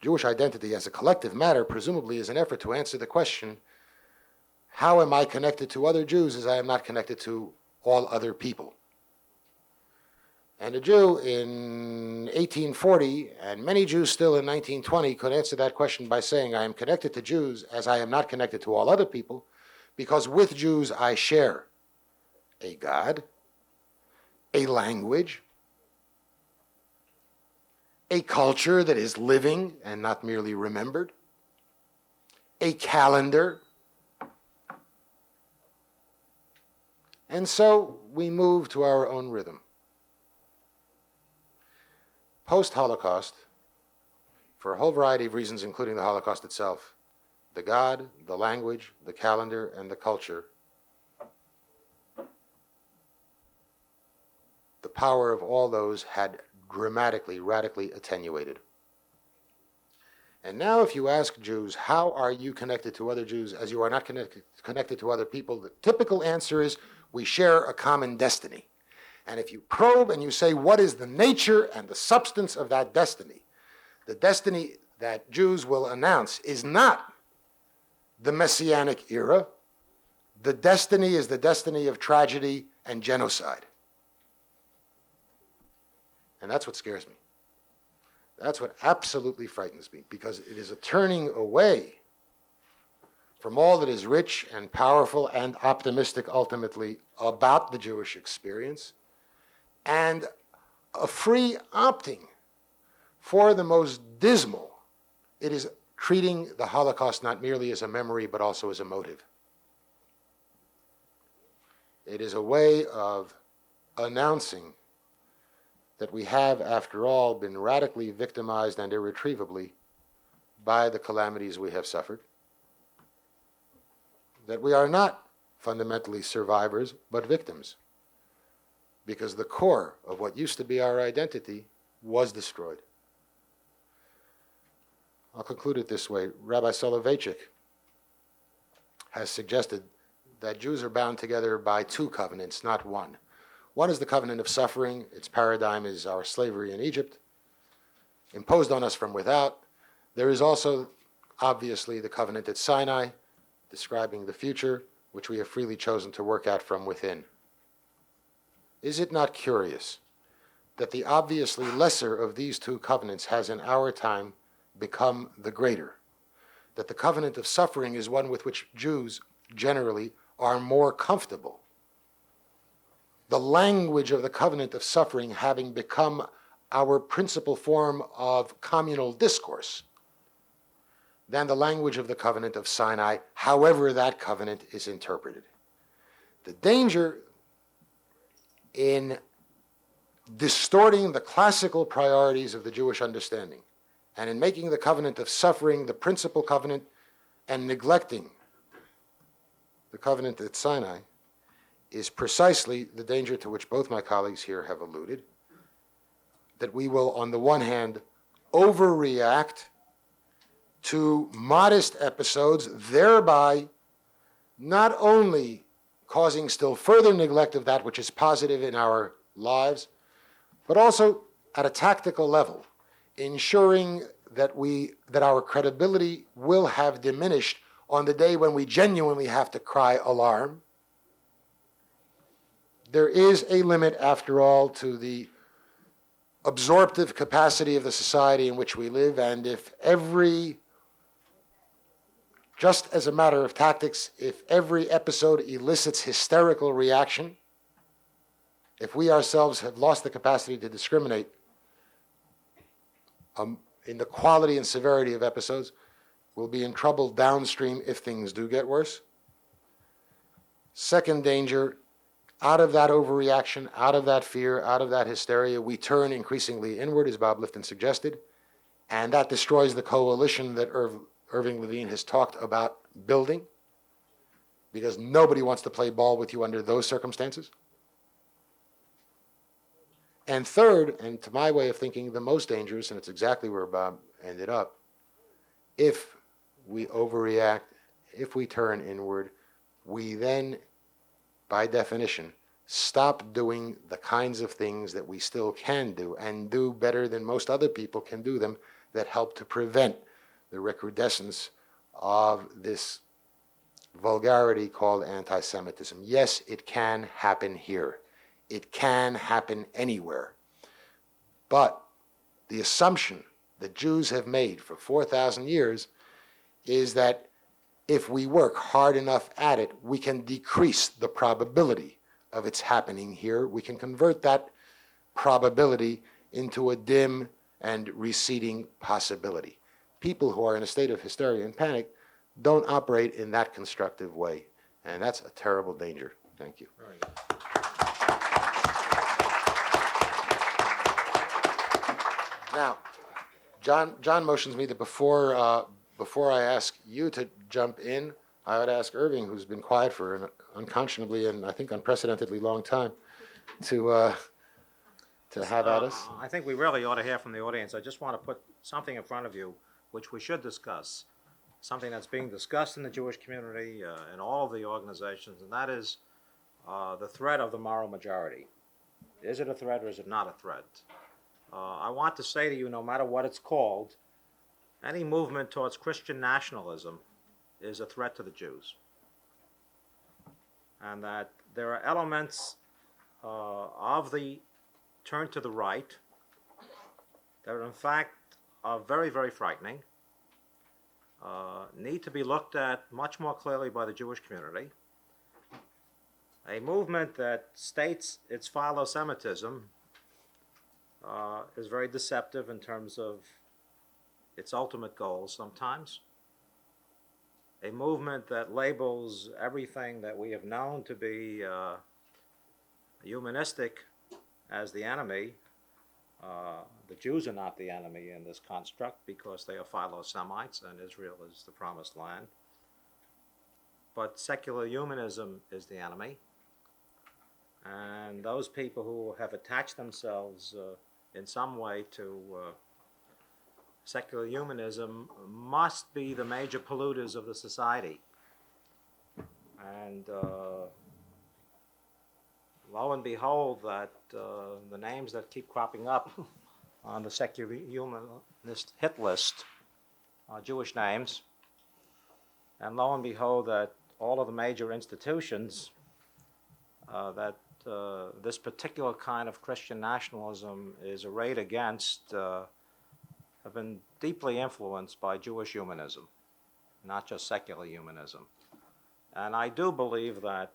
Jewish identity as a collective matter, presumably is an effort to answer the question, how am I connected to other Jews as I am not connected to all other people? And a Jew in 1840, and many Jews still in 1920, could answer that question by saying, I am connected to Jews as I am not connected to all other people, because with Jews I share a God, a language, a culture that is living and not merely remembered, a calendar. And so we move to our own rhythm. Post-Holocaust, for a whole variety of reasons, including the Holocaust itself, the God, the language, the calendar, and the culture, the power of all those had dramatically, radically attenuated. And now if you ask Jews, how are you connected to other Jews as you are not connected to other people, the typical answer is, we share a common destiny. And if you probe and you say, what is the nature and the substance of that destiny? The destiny that Jews will announce is not the Messianic era. The destiny is the destiny of tragedy and genocide. And that's what scares me. That's what absolutely frightens me, because it is a turning away from all that is rich and powerful and optimistic ultimately about the Jewish experience, and a free opting for the most dismal. It is treating the Holocaust not merely as a memory, but also as a motive. It is a way of announcing that we have, after all, been radically victimized and irretrievably by the calamities we have suffered, that we are not fundamentally survivors, but victims, because the core of what used to be our identity was destroyed. I'll conclude it this way. Rabbi Soloveitchik has suggested that Jews are bound together by two covenants, not one. One is the covenant of suffering. Its paradigm is our slavery in Egypt, imposed on us from without. There is also, obviously, the covenant at Sinai, describing the future, which we have freely chosen to work at from within. Is it not curious that the obviously lesser of these two covenants has in our time become the greater? That the covenant of suffering is one with which Jews generally are more comfortable. The language of the covenant of suffering having become our principal form of communal discourse than the language of the covenant of Sinai, however that covenant is interpreted. The danger in distorting the classical priorities of the Jewish understanding and in making the covenant of suffering the principal covenant and neglecting the covenant at Sinai is precisely the danger to which both my colleagues here have alluded, that we will, on the one hand, overreact to modest episodes, thereby not only causing still further neglect of that which is positive in our lives, but also at a tactical level, ensuring that our credibility will have diminished on the day when we genuinely have to cry alarm. There is a limit, after all, to the absorptive capacity of the society in which we live, and if just as a matter of tactics, if every episode elicits hysterical reaction, if we ourselves have lost the capacity to discriminate in the quality and severity of episodes, we'll be in trouble downstream if things do get worse. Second danger, out of that overreaction, out of that fear, out of that hysteria, we turn increasingly inward, as Bob Lifton suggested, and that destroys the coalition that Irving Levine has talked about building, because nobody wants to play ball with you under those circumstances. And third, and to my way of thinking, the most dangerous, and it's exactly where Bob ended up, if we overreact, if we turn inward, we then, by definition, stop doing the kinds of things that we still can do, and do better than most other people can do them, that help to prevent the recrudescence of this vulgarity called anti-Semitism. Yes, it can happen here. It can happen anywhere. But the assumption that Jews have made for 4,000 years is that if we work hard enough at it, we can decrease the probability of its happening here. We can convert that probability into a dim and receding possibility. People who are in a state of hysteria and panic don't operate in that constructive way, and that's a terrible danger. Thank you. Now, John motions me that before I ask you to jump in, I would ask Irving, who's been quiet for an unconscionably and I think unprecedentedly long time, to have at us. I think we really ought to hear from the audience. I just want to put something in front of you which we should discuss, something that's being discussed in the Jewish community, in all of the organizations, and that is the threat of the moral majority. Is it a threat or is it not a threat? I want to say to you, no matter what it's called, any movement towards Christian nationalism is a threat to the Jews. And that there are elements of the turn to the right that in fact are very, very frightening, need to be looked at much more clearly by the Jewish community. A movement that states its philo-Semitism is very deceptive in terms of its ultimate goals sometimes. A movement that labels everything that we have known to be humanistic as the enemy. The Jews are not the enemy in this construct because they are philo-Semites and Israel is the promised land. But secular humanism is the enemy. And those people who have attached themselves in some way to secular humanism must be the major polluters of the society. And lo and behold, that the names that keep cropping up on the secular humanist hit list are Jewish names. And lo and behold, that all of the major institutions that this particular kind of Christian nationalism is arrayed against have been deeply influenced by Jewish humanism, not just secular humanism. And I do believe that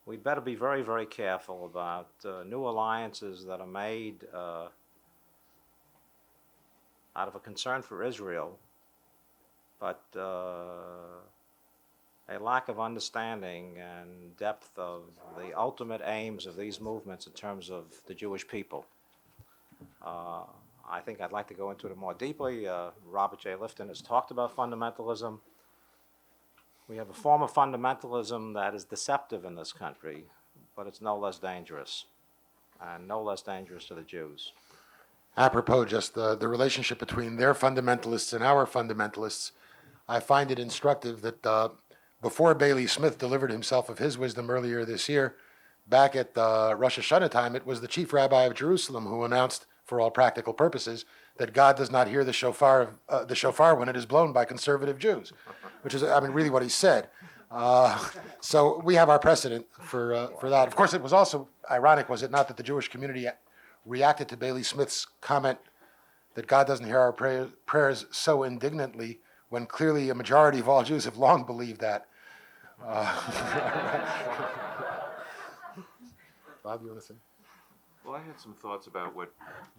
we'd better be very, very careful about new alliances that are made out of a concern for Israel, but a lack of understanding and depth of the ultimate aims of these movements in terms of the Jewish people. I think I'd like to go into it more deeply. Robert Jay Lifton has talked about fundamentalism. We have a form of fundamentalism that is deceptive in this country, but it's no less dangerous, and no less dangerous to the Jews. Apropos just the relationship between their fundamentalists and our fundamentalists, I find it instructive that before Bailey Smith delivered himself of his wisdom earlier this year, back at Rosh Hashanah time, it was the chief rabbi of Jerusalem who announced, for all practical purposes, that God does not hear the shofar when it is blown by conservative Jews, which is, I mean, really what he said. So we have our precedent for that. Of course, it was also ironic, was it not, that the Jewish community reacted to Bailey Smith's comment that God doesn't hear our prayers so indignantly when clearly a majority of all Jews have long believed that. Bob, you want to say? Well, I had some thoughts about what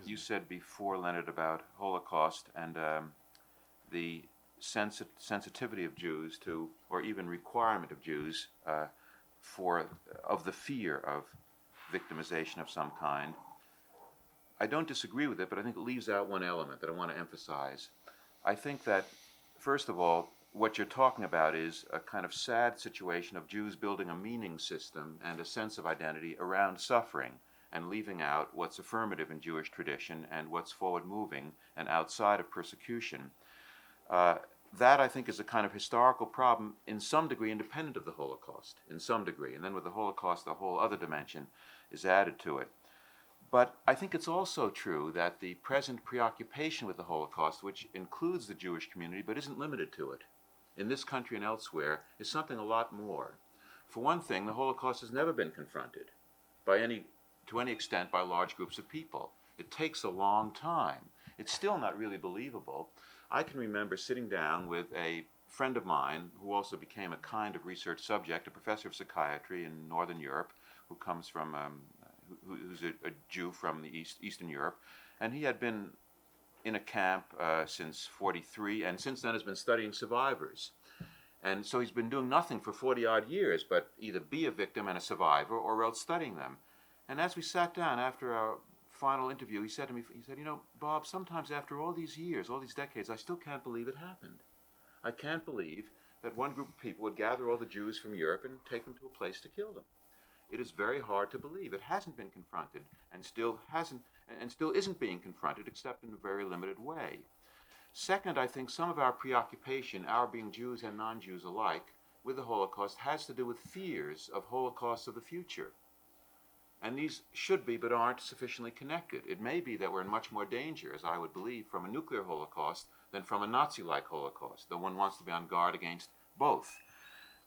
you said before, Leonard, about Holocaust and the sensitivity of Jews to, or even requirement of Jews of the fear of victimization of some kind. I don't disagree with it, but I think it leaves out one element that I want to emphasize. I think that, first of all, what you're talking about is a kind of sad situation of Jews building a meaning system and a sense of identity around suffering, and leaving out what's affirmative in Jewish tradition and what's forward-moving and outside of persecution. That, I think, is a kind of historical problem in some degree independent of the Holocaust, in some degree. And then with the Holocaust, a whole other dimension is added to it. But I think it's also true that the present preoccupation with the Holocaust, which includes the Jewish community but isn't limited to it, in this country and elsewhere, is something a lot more. For one thing, the Holocaust has never been confronted to any extent by large groups of people. It takes a long time. It's still not really believable. I can remember sitting down with a friend of mine who also became a kind of research subject, a professor of psychiatry in Northern Europe, who comes from, who's a Jew from the Eastern Europe, and he had been in a camp since '43, and since then has been studying survivors. And so he's been doing nothing for 40-odd years but either be a victim and a survivor or else studying them. And as we sat down after our final interview, he said to me, he said, you know, Bob, sometimes after all these years, all these decades, I still can't believe it happened. I can't believe that one group of people would gather all the Jews from Europe and take them to a place to kill them. It is very hard to believe. It hasn't been confronted and still isn't being confronted except in a very limited way. Second, I think some of our preoccupation, our being Jews and non-Jews alike, with the Holocaust has to do with fears of Holocausts of the future. And these should be, but aren't, sufficiently connected. It may be that we're in much more danger, as I would believe, from a nuclear Holocaust than from a Nazi-like Holocaust, though one wants to be on guard against both.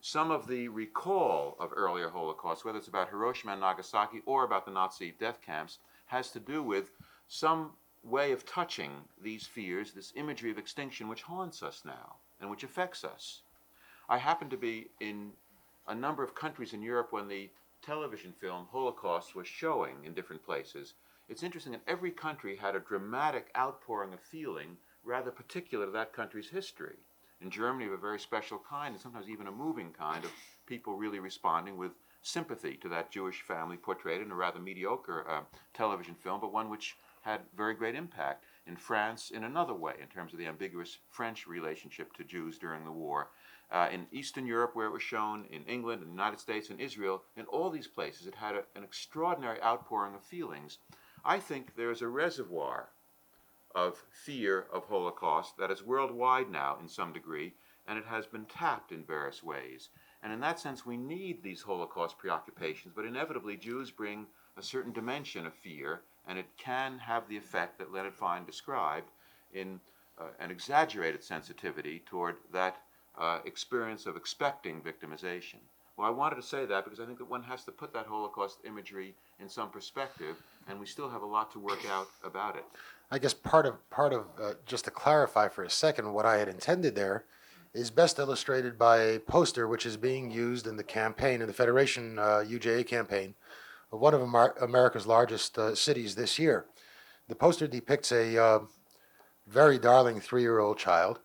Some of the recall of earlier Holocausts, whether it's about Hiroshima and Nagasaki or about the Nazi death camps, has to do with some way of touching these fears, this imagery of extinction which haunts us now and which affects us. I happened to be in a number of countries in Europe when the television film Holocaust was showing in different places. It's interesting that every country had a dramatic outpouring of feeling rather particular to that country's history. In Germany, of a very special kind, and sometimes even a moving kind, of people really responding with sympathy to that Jewish family portrayed in a rather mediocre television film, but one which had very great impact. In France, in another way, in terms of the ambiguous French relationship to Jews during the war. In Eastern Europe, where it was shown, in England, in the United States, in Israel, in all these places, it had an extraordinary outpouring of feelings. I think there's a reservoir of fear of Holocaust that is worldwide now in some degree, and it has been tapped in various ways. And in that sense, we need these Holocaust preoccupations, but inevitably Jews bring a certain dimension of fear, and it can have the effect that Leonard Fein described in an exaggerated sensitivity toward that experience of expecting victimization. Well, I wanted to say that because I think that one has to put that Holocaust imagery in some perspective, and we still have a lot to work out about it. I guess part of just to clarify for a second, what I had intended there is best illustrated by a poster which is being used in the campaign, in the Federation UJA campaign, of one of America's largest cities this year. The poster depicts a very darling 3-year-old child,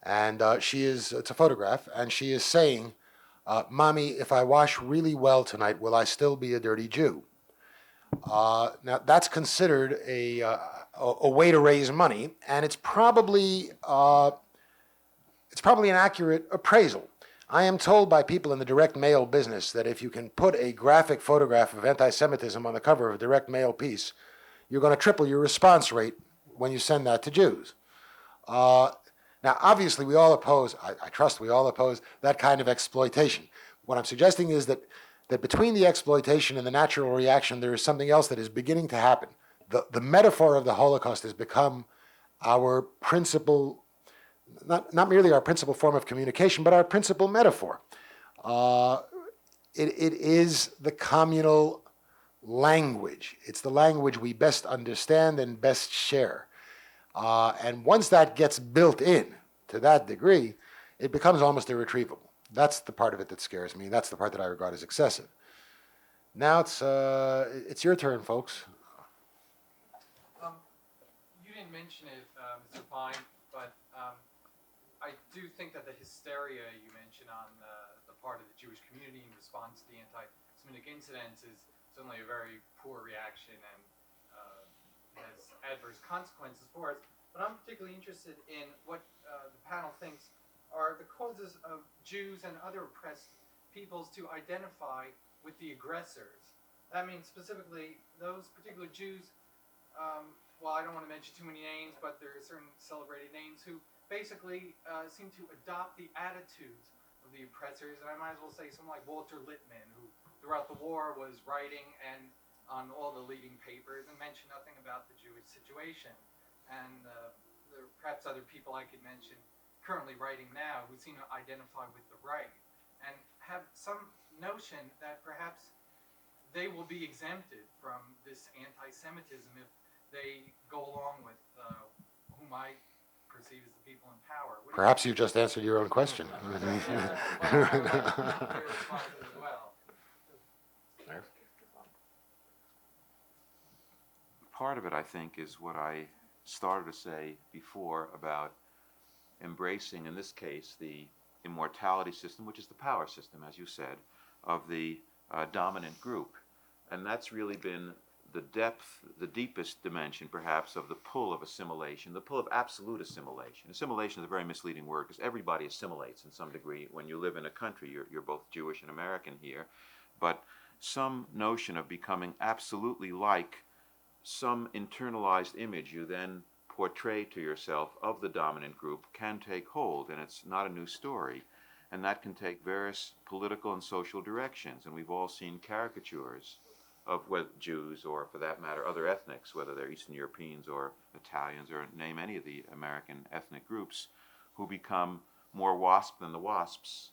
and it's a photograph, and she is saying, Mommy, if I wash really well tonight, will I still be a dirty Jew? Now, that's considered a way to raise money, and it's probably an accurate appraisal. I am told by people in the direct mail business that if you can put a graphic photograph of anti-Semitism on the cover of a direct mail piece, you're going to triple your response rate when you send that to Jews. Now, obviously, we all oppose, I trust we all oppose that kind of exploitation. What I'm suggesting is that between the exploitation and the natural reaction, there is something else that is beginning to happen. The metaphor of the Holocaust has become our principal, not merely our principal form of communication, but our principal metaphor. It is the communal language. It's the language we best understand and best share. And once that gets built in to that degree, it becomes almost irretrievable. That's the part of it that scares me. That's the part that I regard as excessive. Now it's your turn, folks. You didn't mention it, Mr. Fein, but I do think that the hysteria you mentioned on the part of the Jewish community in response to the anti-Semitic incidents is certainly a very poor reaction and has adverse consequences for us. But I'm particularly interested in what the panel thinks are the causes of Jews and other oppressed peoples to identify with the aggressors. That means specifically those particular Jews, well, I don't want to mention too many names, but there are certain celebrated names who basically seem to adopt the attitudes of the oppressors. And I might as well say someone like Walter Lippmann, who throughout the war was writing and on all the leading papers and mentioned nothing about the Jewish situation. And there are perhaps other people I could mention currently writing now who seem to identify with the right and have some notion that perhaps they will be exempted from this anti-Semitism if they go along with whom I perceive as the people in power. What do you Perhaps you just answered your own question. think? Your response as well. Part of it, I think, is what I started to say before about embracing, in this case, the immortality system, which is the power system, as you said, of the dominant group. And that's really been the depth, the deepest dimension, perhaps, of the pull of assimilation, the pull of absolute assimilation. Assimilation is a very misleading word because everybody assimilates in some degree. When you live in a country, you're both Jewish and American here, but some notion of becoming absolutely like some internalized image you then portray to yourself of the dominant group can take hold, and it's not a new story. And that can take various political and social directions, and we've all seen caricatures of whether Jews or, for that matter, other ethnics, whether they're Eastern Europeans or Italians or name any of the American ethnic groups, who become more WASP than the WASPs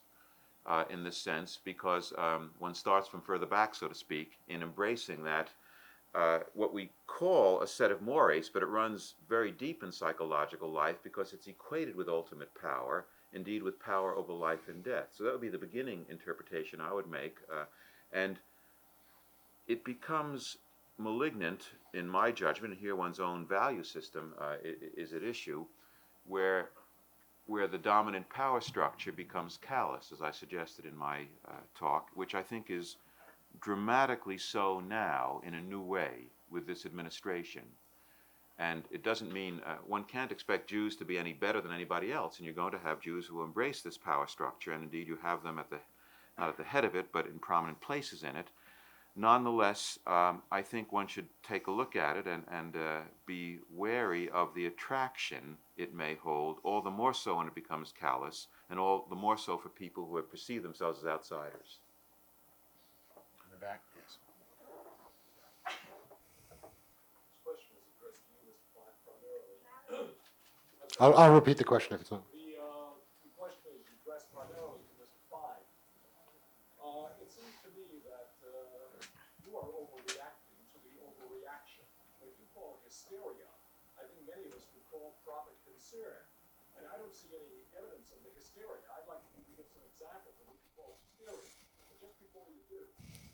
in this sense, because one starts from further back, so to speak, in embracing that what we call a set of mores, but it runs very deep in psychological life because it's equated with ultimate power, indeed with power over life and death. So that would be the beginning interpretation I would make. And it becomes malignant, in my judgment, and here one's own value system is at issue, where the dominant power structure becomes callous, as I suggested in my talk, which I think is dramatically so now in a new way with this administration. And it doesn't mean, one can't expect Jews to be any better than anybody else, and you're going to have Jews who embrace this power structure, and indeed you have them not at the head of it, but in prominent places in it. Nonetheless, I think one should take a look at it and be wary of the attraction it may hold, all the more so when it becomes callous, and all the more so for people who have perceived themselves as outsiders. In the back, yes. This question is addressed to you, Mr. Klein, primarily. I'll repeat the question if it's not. The question is addressed primarily to Mr. Fein. It seems to me that you are overreacting to the overreaction. What you call hysteria, I think many of us would call proper concern. And I don't see any evidence of the hysteria. I'd like you to give some examples of what you call hysteria. But just before you do,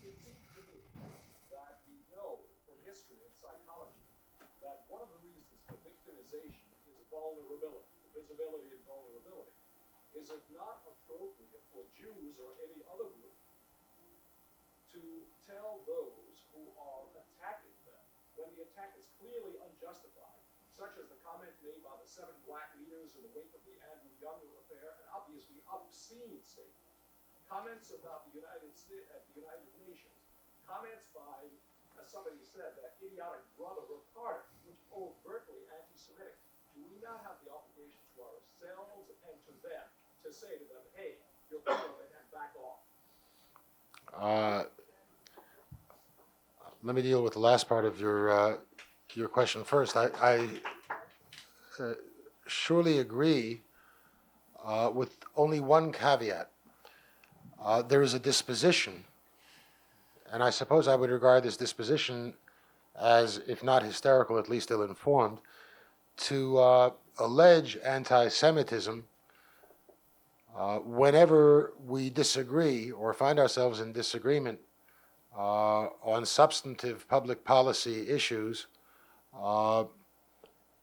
it seems to me that we know from history and psychology that one of the reasons for victimization is vulnerability, visibility and vulnerability. Is it not appropriate for Jews or any other group to tell those who are attacking them when the attack is clearly unjustified, such as the comment made by the 7 black leaders in the wake of the Andrew Young affair, and obviously obscene statements, comments about the United Nations, comments by, as somebody said, that idiotic brother of Carter, which is overtly anti-Semitic. Do we not have the obligation to ourselves and to them to say to them, hey, you're full of it and back off? Let me deal with the last part of your question first. I surely agree with only one caveat. There is a disposition, and I suppose I would regard this disposition as, if not hysterical, at least ill-informed, to allege anti-Semitism whenever we disagree or find ourselves in disagreement on substantive public policy issues,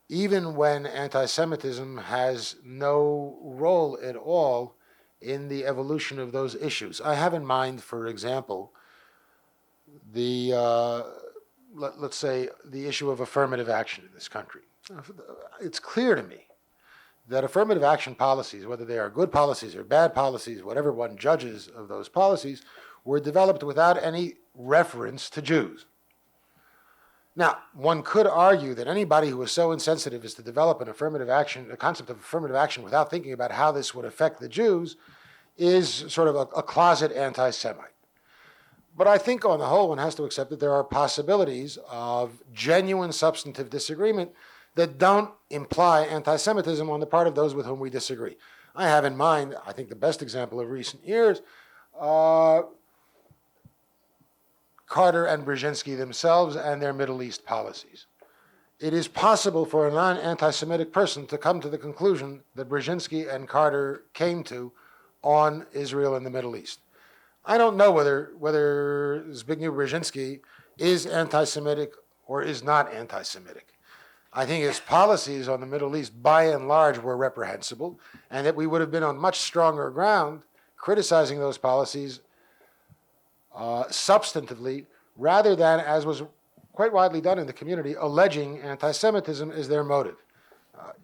even when anti-Semitism has no role at all in the evolution of those issues. I have in mind, for example, the let's say the issue of affirmative action in this country. It's clear to me that affirmative action policies, whether they are good policies or bad policies, whatever one judges of those policies, were developed without any reference to Jews. Now, one could argue that anybody who is so insensitive as to develop an affirmative action, a concept of affirmative action without thinking about how this would affect the Jews, is sort of a closet anti-Semite. But I think on the whole one has to accept that there are possibilities of genuine substantive disagreement that don't imply anti-Semitism on the part of those with whom we disagree. I have in mind, I think the best example of recent years, Carter and Brzezinski themselves and their Middle East policies. it is possible for a non-anti-Semitic person to come to the conclusion that Brzezinski and Carter came to on Israel and the Middle East. I don't know whether Zbigniew Brzezinski is anti-Semitic or is not anti-Semitic. I think his policies on the Middle East, by and large, were reprehensible, and that we would have been on much stronger ground criticizing those policies substantively, rather than, as was quite widely done in the community, alleging anti-Semitism is their motive.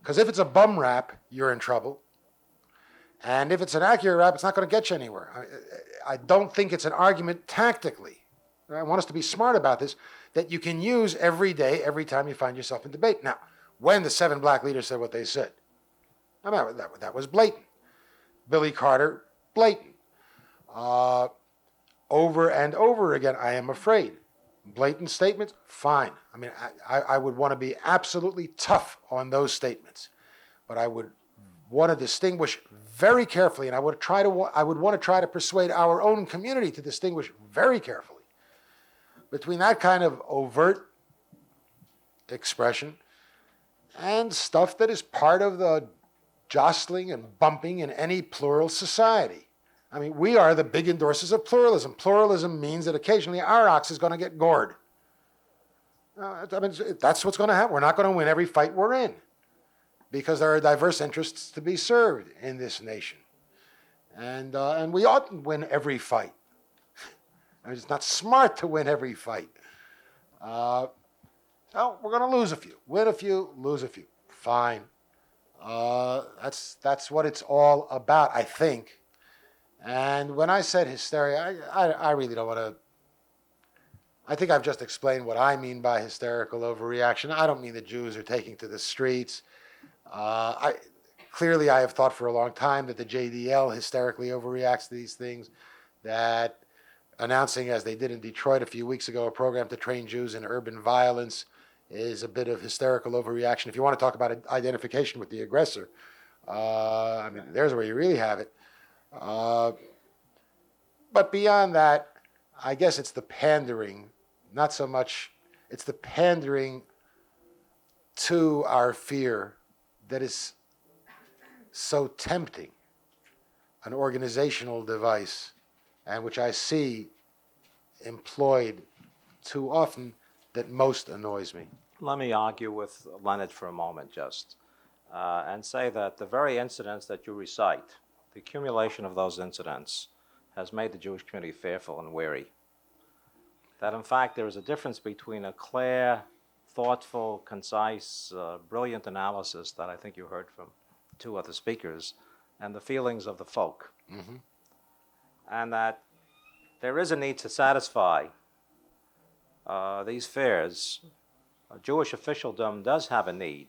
Because if it's a bum rap, you're in trouble. And if it's an accurate rap, it's not going to get you anywhere. I don't think it's an argument tactically. I want us to be smart about this, that you can use every day, every time you find yourself in debate. Now, when the 7 black leaders said what they said, I mean, that was blatant. Billy Carter, blatant. Over and over again, I am afraid. Blatant statements, fine. I mean, I would want to be absolutely tough on those statements. But I would want to distinguish very carefully, and I would want to try to persuade our own community to distinguish very carefully between that kind of overt expression and stuff that is part of the jostling and bumping in any plural society. I mean, we are the big endorsers of pluralism. Pluralism means that occasionally our ox is going to get gored. I mean, that's what's going to happen. We're not going to win every fight we're in because there are diverse interests to be served in this nation. And we oughtn't win every fight. I mean, it's not smart to win every fight. So we're going to lose a few. Win a few, lose a few. Fine. That's what it's all about, I think. And when I said hysteria, I really don't want to. I think I've just explained what I mean by hysterical overreaction. I don't mean the Jews are taking to the streets. Clearly, I have thought for a long time that the JDL hysterically overreacts to these things, that announcing, as they did in Detroit a few weeks ago, a program to train Jews in urban violence is a bit of hysterical overreaction. If you want to talk about identification with the aggressor, I mean, there's where you really have it. But beyond that, I guess it's the pandering, not so much, it's the pandering to our fear that is so tempting, an organizational device, and which I see employed too often, that most annoys me. Let me argue with Leonard for a moment just, and say that the very incidents that you recite, the accumulation of those incidents has made the Jewish community fearful and wary. That in fact there is a difference between a clear, thoughtful, concise, brilliant analysis that I think you heard from 2 other speakers, and the feelings of the folk. Mm-hmm. And that there is a need to satisfy these fears. Jewish officialdom does have a need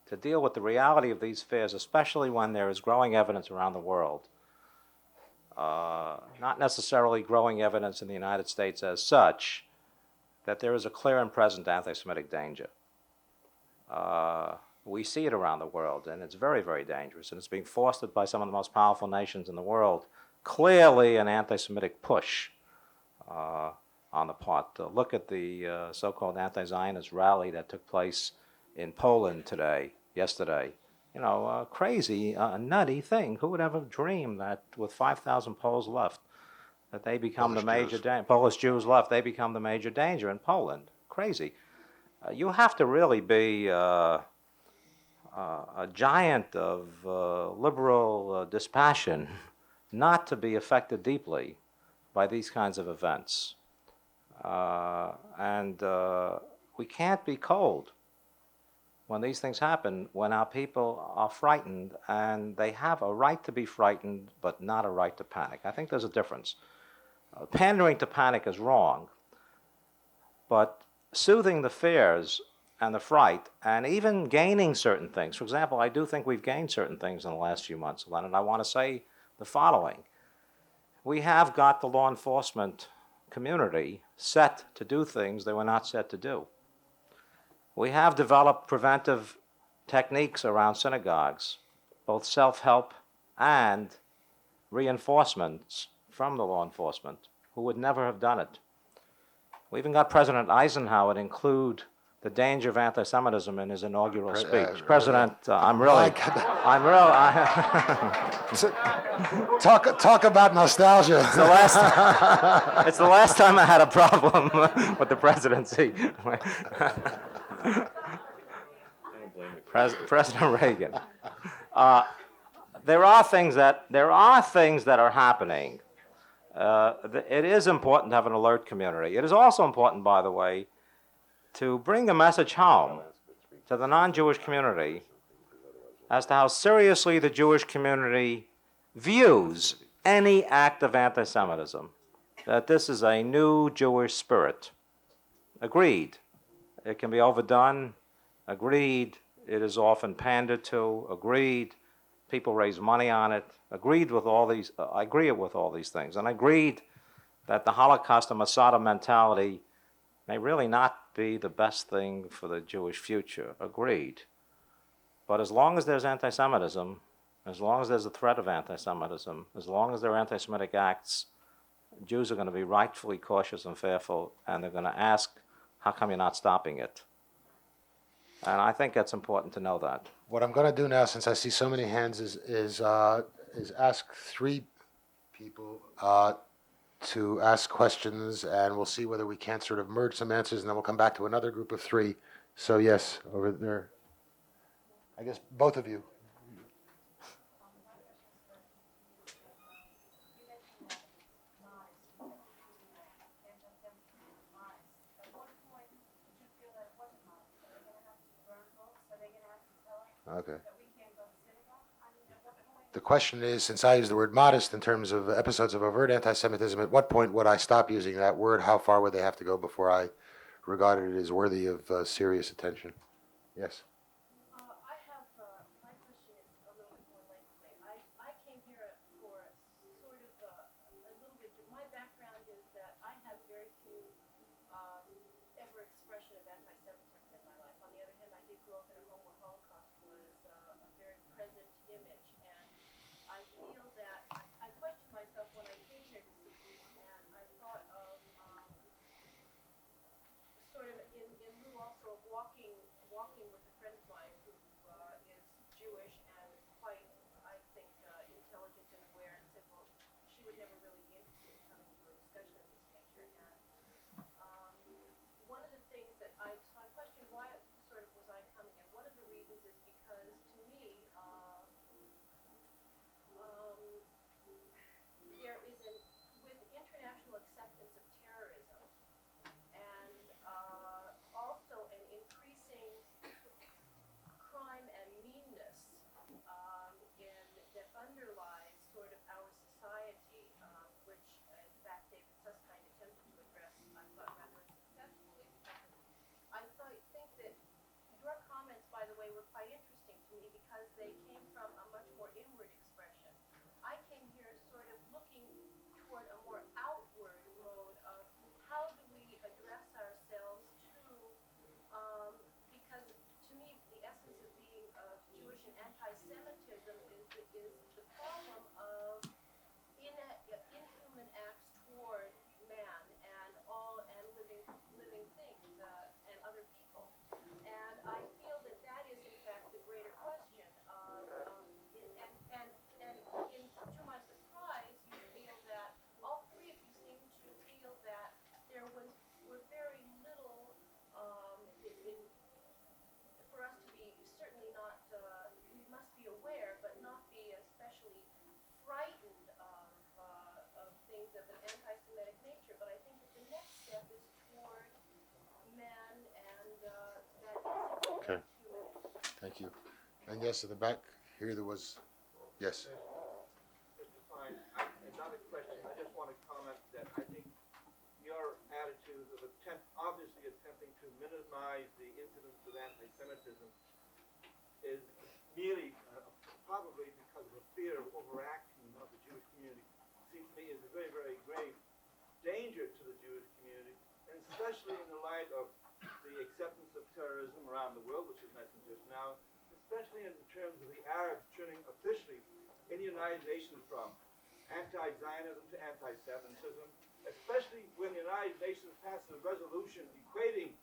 to deal with the reality of these fears, especially when there is growing evidence around the world. Not necessarily growing evidence in the United States as such, that there is a clear and present anti-Semitic danger. We see it around the world, and it's very, very dangerous, and it's being fostered by some of the most powerful nations in the world. Clearly an anti-Semitic push on the part. Look at the so-called anti-Zionist rally that took place in Poland yesterday. You know, a crazy, nutty thing. Who would ever dream that with 5,000 Poles left, that they become the major danger? Polish Jews left, they become the major danger in Poland. Crazy. You have to really be a giant of liberal dispassion not to be affected deeply by these kinds of events. And we can't be cold when these things happen, when our people are frightened, and they have a right to be frightened, but not a right to panic. I think there's a difference. Pandering to panic is wrong, but soothing the fears and the fright, and even gaining certain things. For example, I do think we've gained certain things in the last few months, Leonard. I want to say the following. We have got the law enforcement community set to do things they were not set to do. We have developed preventive techniques around synagogues, both self-help and reinforcements from the law enforcement, who would never have done it. We even got President Eisenhower to include the danger of anti-Semitism in his inaugural speech. President, I'm really, I'm real. Talk about nostalgia. It's the last time I had a problem with the presidency. President Reagan. There are things that are happening. It is important to have an alert community. It is also important, by the way, to bring the message home to the non-Jewish community as to how seriously the Jewish community views any act of anti-Semitism, that this is a new Jewish spirit. Agreed. It can be overdone. Agreed. It is often pandered to. Agreed. People raise money on it. Agreed with all these. I agree with all these things, and I agreed that the Holocaust and Masada mentality may really not be the best thing for the Jewish future. Agreed. But as long as there's anti-Semitism, as long as there's a threat of anti-Semitism, as long as there are anti-Semitic acts, Jews are going to be rightfully cautious and fearful, and they're going to ask, how come you're not stopping it? And I think it's important to know that. What I'm going to do now, since I see so many hands, is ask three people to ask questions, and we'll see whether we can't sort of merge some answers, and then we'll come back to another group of three. So yes, over there. I guess both of you. Okay. The question is, since I use the word modest in terms of episodes of overt anti-Semitism, at what point would I stop using that word? How far would they have to go before I regarded it as worthy of serious attention? Yes. I have, my question is a little bit more lengthy. I came here for sort of a little bit, my background is that I have very few ever expression of anti-Semitism in my life. On the other hand, I did grow up in a home where Holocaust was a very present image, and I feel that I questioned myself when I came here to see you, and I thought of sort of in lieu also of walking with a friend of mine who is Jewish and quite, I think, intelligent and aware, and said, well, she would never really be interested in coming to a discussion of this nature. And one of the things that I questioned why sort of was I coming, and one of the reasons is because to me, there is with international acceptance of terrorism and also an increasing crime and meanness that underlies sort of our society, which in fact David Susskind attempted to address, I thought, rather successfully. I think that your comments, by the way, were quite interesting to me because they came from a much more inward expression. I came here sort of looking toward a more outward mode of how do we address ourselves to, because to me the essence of being Jewish and anti-Semitism is the problem of inhuman acts toward man and living things and other people. And I feel that that is in fact the greater question. To my surprise, you feel that all three of you seem to feel that there were very little for us to be certainly not. We must be aware, but not be especially frightened of things of an anti-Semitic nature. But I think that the next step is toward men and that is Okay. Thank you. And yes, in the back here there was, yes. Mr. Fein, another question. I just want to comment that I think your attitude of obviously attempting to minimize the incidence of anti-Semitism is merely probably because of a fear of overacting of the Jewish community. Seems to me is a very, very grave danger to the Jewish community, and especially in the light of the acceptance of terrorism around the world, which is mentioned just now, especially in terms of the Arabs turning officially in the United Nations from anti-Zionism to anti-Semitism, especially when the United Nations passes a resolution equating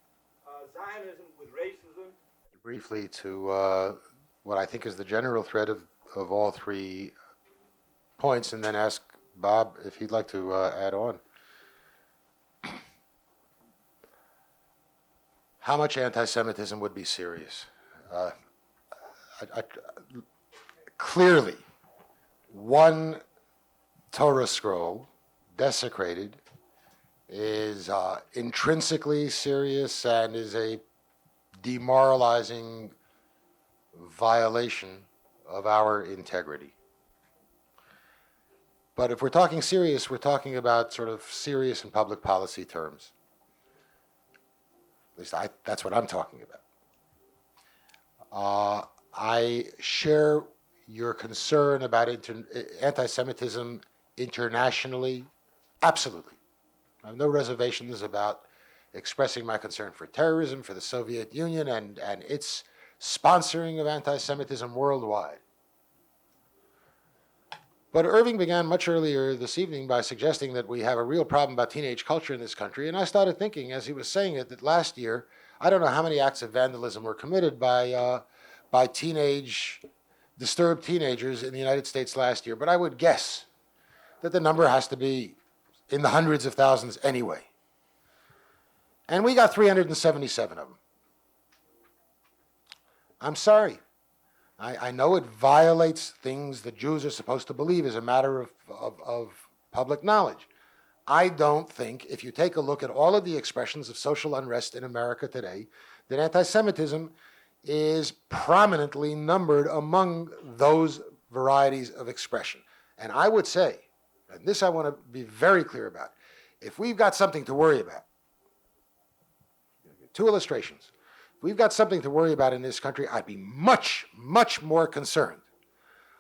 Zionism Zionism with racism. Briefly to what I think is the general thread of all three points, and then ask Bob if he'd like to add on. How much anti-Semitism would be serious? Clearly, one Torah scroll desecrated is intrinsically serious and is a demoralizing violation of our integrity. But if we're talking serious, we're talking about sort of serious in public policy terms. At least that's what I'm talking about. I share your concern about anti-Semitism internationally. Absolutely. I have no reservations about expressing my concern for terrorism, for the Soviet Union, and its sponsoring of anti-Semitism worldwide. But Irving began much earlier this evening by suggesting that we have a real problem about teenage culture in this country, and I started thinking, as he was saying it, that last year, I don't know how many acts of vandalism were committed by disturbed teenagers in the United States last year, but I would guess that the number has to be in the hundreds of thousands anyway. And we got 377 of them. I'm sorry. I know it violates things that Jews are supposed to believe as a matter of public knowledge. I don't think, if you take a look at all of the expressions of social unrest in America today, that anti-Semitism is prominently numbered among those varieties of expression. And I would say, and this I want to be very clear about, if we've got something to worry about, two illustrations. If we've got something to worry about in this country, I'd be much, much more concerned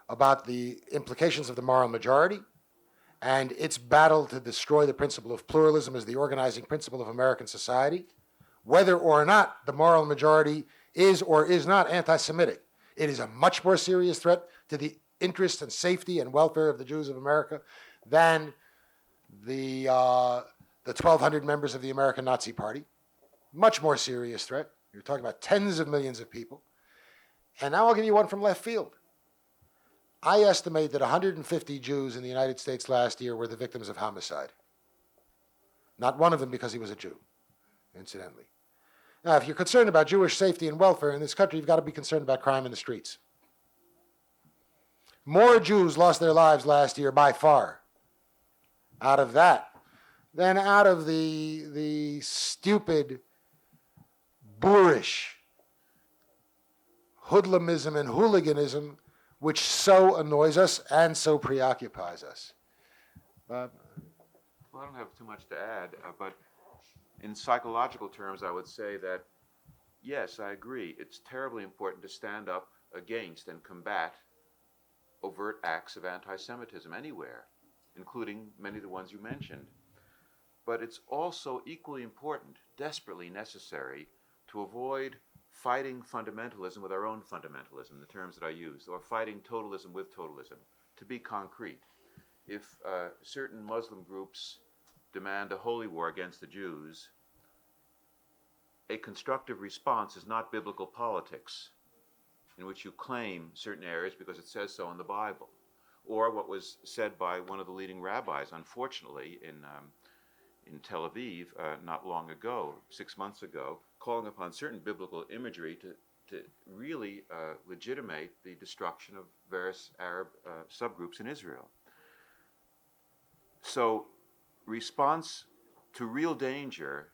about the implications of the moral majority and its battle to destroy the principle of pluralism as the organizing principle of American society, whether or not the moral majority is or is not anti-Semitic. It is a much more serious threat to the interest and safety and welfare of the Jews of America than the 1,200 members of the American Nazi Party. Much more serious threat. You're talking about tens of millions of people. And now I'll give you one from left field. I estimate that 150 Jews in the United States last year were the victims of homicide. Not one of them because he was a Jew, incidentally. Now, if you're concerned about Jewish safety and welfare in this country, you've got to be concerned about crime in the streets. More Jews lost their lives last year by far out of that than out of the stupid, boorish hoodlumism and hooliganism which so annoys us and so preoccupies us. Well, I don't have too much to add, but in psychological terms, I would say that, yes, I agree. It's terribly important to stand up against and combat overt acts of anti-Semitism anywhere, including many of the ones you mentioned. But it's also equally important, desperately necessary, to avoid fighting fundamentalism with our own fundamentalism, the terms that I used, or fighting totalism with totalism. To be concrete, if certain Muslim groups demand a holy war against the Jews, a constructive response is not biblical politics, in which you claim certain areas because it says so in the Bible, or what was said by one of the leading rabbis, unfortunately, in Tel Aviv not long ago, 6 months ago, calling upon certain biblical imagery to really legitimate the destruction of various Arab subgroups in Israel. So response to real danger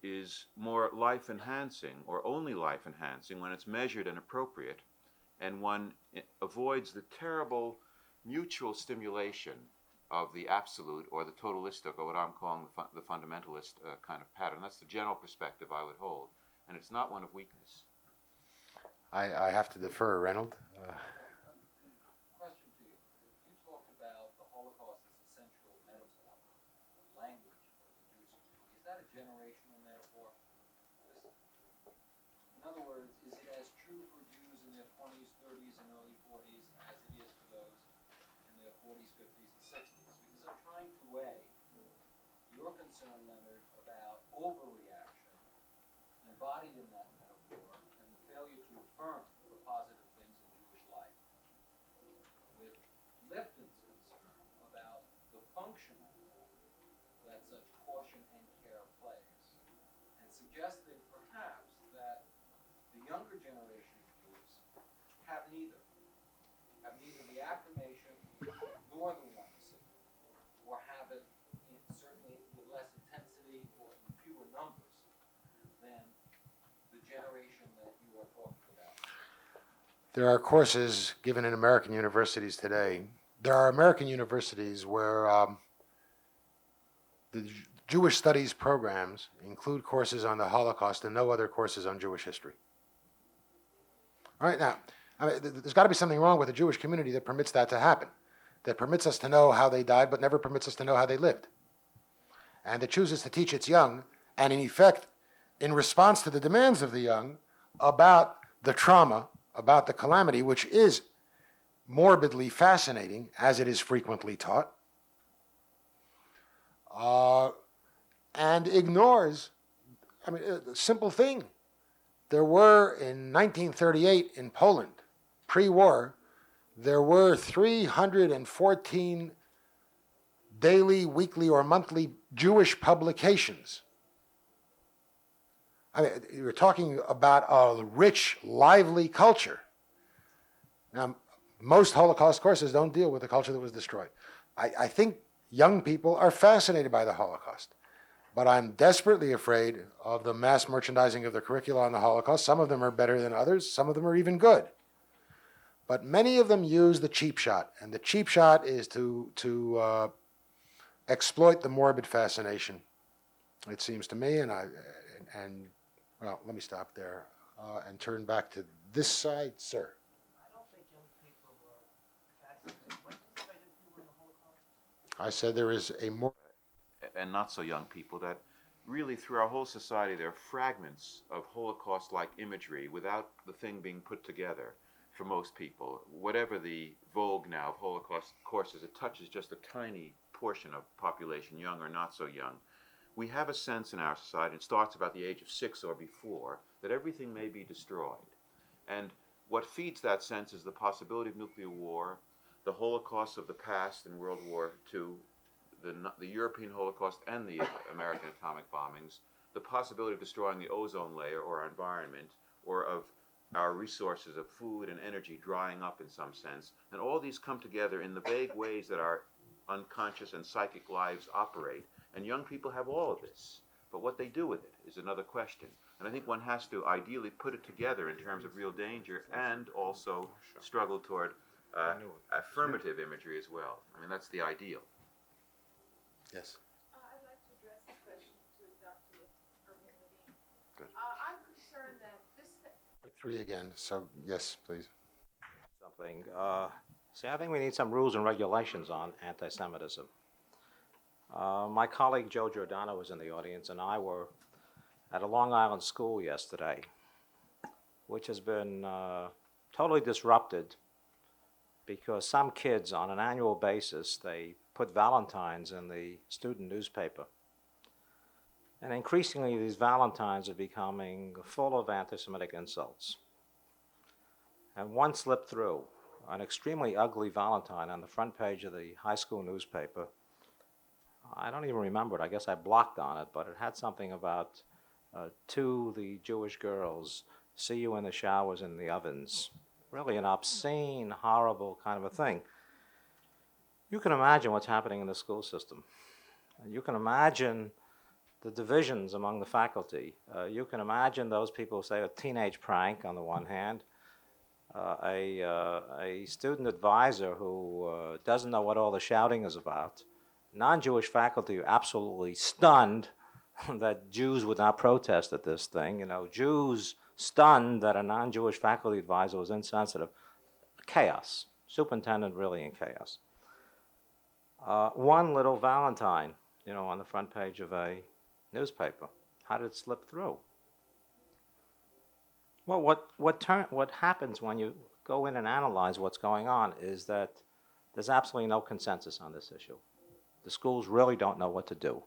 is more life-enhancing, or only life-enhancing, when it's measured and appropriate, and one avoids the terrible mutual stimulation of the absolute or the totalistic, or what I'm calling the fundamentalist kind of pattern. That's the general perspective I would hold, and it's not one of weakness. I have to defer, Reynold. Question to you. You talked about the Holocaust as a central metaphor, language for the Jewish community. Is that a generational metaphor? In other words, is it as true for Jews in their 20s, 30s, and early 40s as it is for those in their 40s, 50s, and 60s? Because I'm trying to weigh your concern, Leonard, about overreaction and body embodied in that metaphor and the failure to affirm the positive things in Jewish life. With Lifton's concern about the function that such caution and care plays, and suggesting perhaps that the younger generation of Jews have neither the affirmation nor the warmth, or have it certainly with less intensity or in fewer numbers than the generation that you are talking about. There are courses given in American universities today. There are American universities where the Jewish studies programs include courses on the Holocaust and no other courses on Jewish history. All right, now, I mean, there's got to be something wrong with the Jewish community that permits that to happen, that permits us to know how they died but never permits us to know how they lived, and that chooses to teach its young, and in effect, in response to the demands of the young, about the trauma, about the calamity, which is morbidly fascinating, as it is frequently taught, and ignores, I mean, a simple thing. There were, in 1938 in Poland, pre-war, there were 314 daily, weekly, or monthly Jewish publications. I mean, you're talking about a rich, lively culture. Now, most Holocaust courses don't deal with the culture that was destroyed. I think young people are fascinated by the Holocaust, but I'm desperately afraid of the mass merchandising of the curricula on the Holocaust. Some of them are better than others. Some of them are even good. But many of them use the cheap shot, and the cheap shot is to exploit the morbid fascination, it seems to me, well, let me stop there and turn back to this side, sir. I don't think young people are fascinated. What did you say that you were in the Holocaust? I said there is a more... And not so young people, that really through our whole society there are fragments of Holocaust-like imagery without the thing being put together for most people. Whatever the vogue now of Holocaust courses, it touches just a tiny portion of population, young or not so young. We have a sense in our society, it starts about the age of 6 or before, that everything may be destroyed. And what feeds that sense is the possibility of nuclear war, the Holocaust of the past in World War II, the European Holocaust and the American atomic bombings, the possibility of destroying the ozone layer or our environment, or of our resources of food and energy drying up in some sense. And all these come together in the vague ways that our unconscious and psychic lives operate. And young people have all of this. But what they do with it is another question. And I think one has to ideally put it together in terms of real danger and also struggle toward affirmative imagery as well. I mean, that's the ideal. Yes. I'd like to address this question to Dr. Irving Levine. Good. I'm concerned that this... 3 again, so yes, please. Something. See, I think we need some rules and regulations on anti-Semitism. My colleague Joe Giordano was in the audience, and I were at a Long Island school yesterday, which has been totally disrupted because some kids on an annual basis, they put Valentines in the student newspaper. And increasingly, these Valentines are becoming full of anti-Semitic insults. And one slipped through, an extremely ugly Valentine on the front page of the high school newspaper. I don't even remember it. I guess I blocked on it, but it had something about to the Jewish girls, see you in the showers and the ovens. Really an obscene, horrible kind of a thing. You can imagine what's happening in the school system. You can imagine the divisions among the faculty. You can imagine those people who say a teenage prank on the one hand, a student advisor who doesn't know what all the shouting is about, non-Jewish faculty are absolutely stunned that Jews would not protest at this thing. You know, Jews stunned that a non-Jewish faculty advisor was insensitive. Chaos. Superintendent really in chaos. One little Valentine, you know, on the front page of a newspaper. How did it slip through? Well, what happens when you go in and analyze what's going on is that there's absolutely no consensus on this issue. The schools really don't know what to do.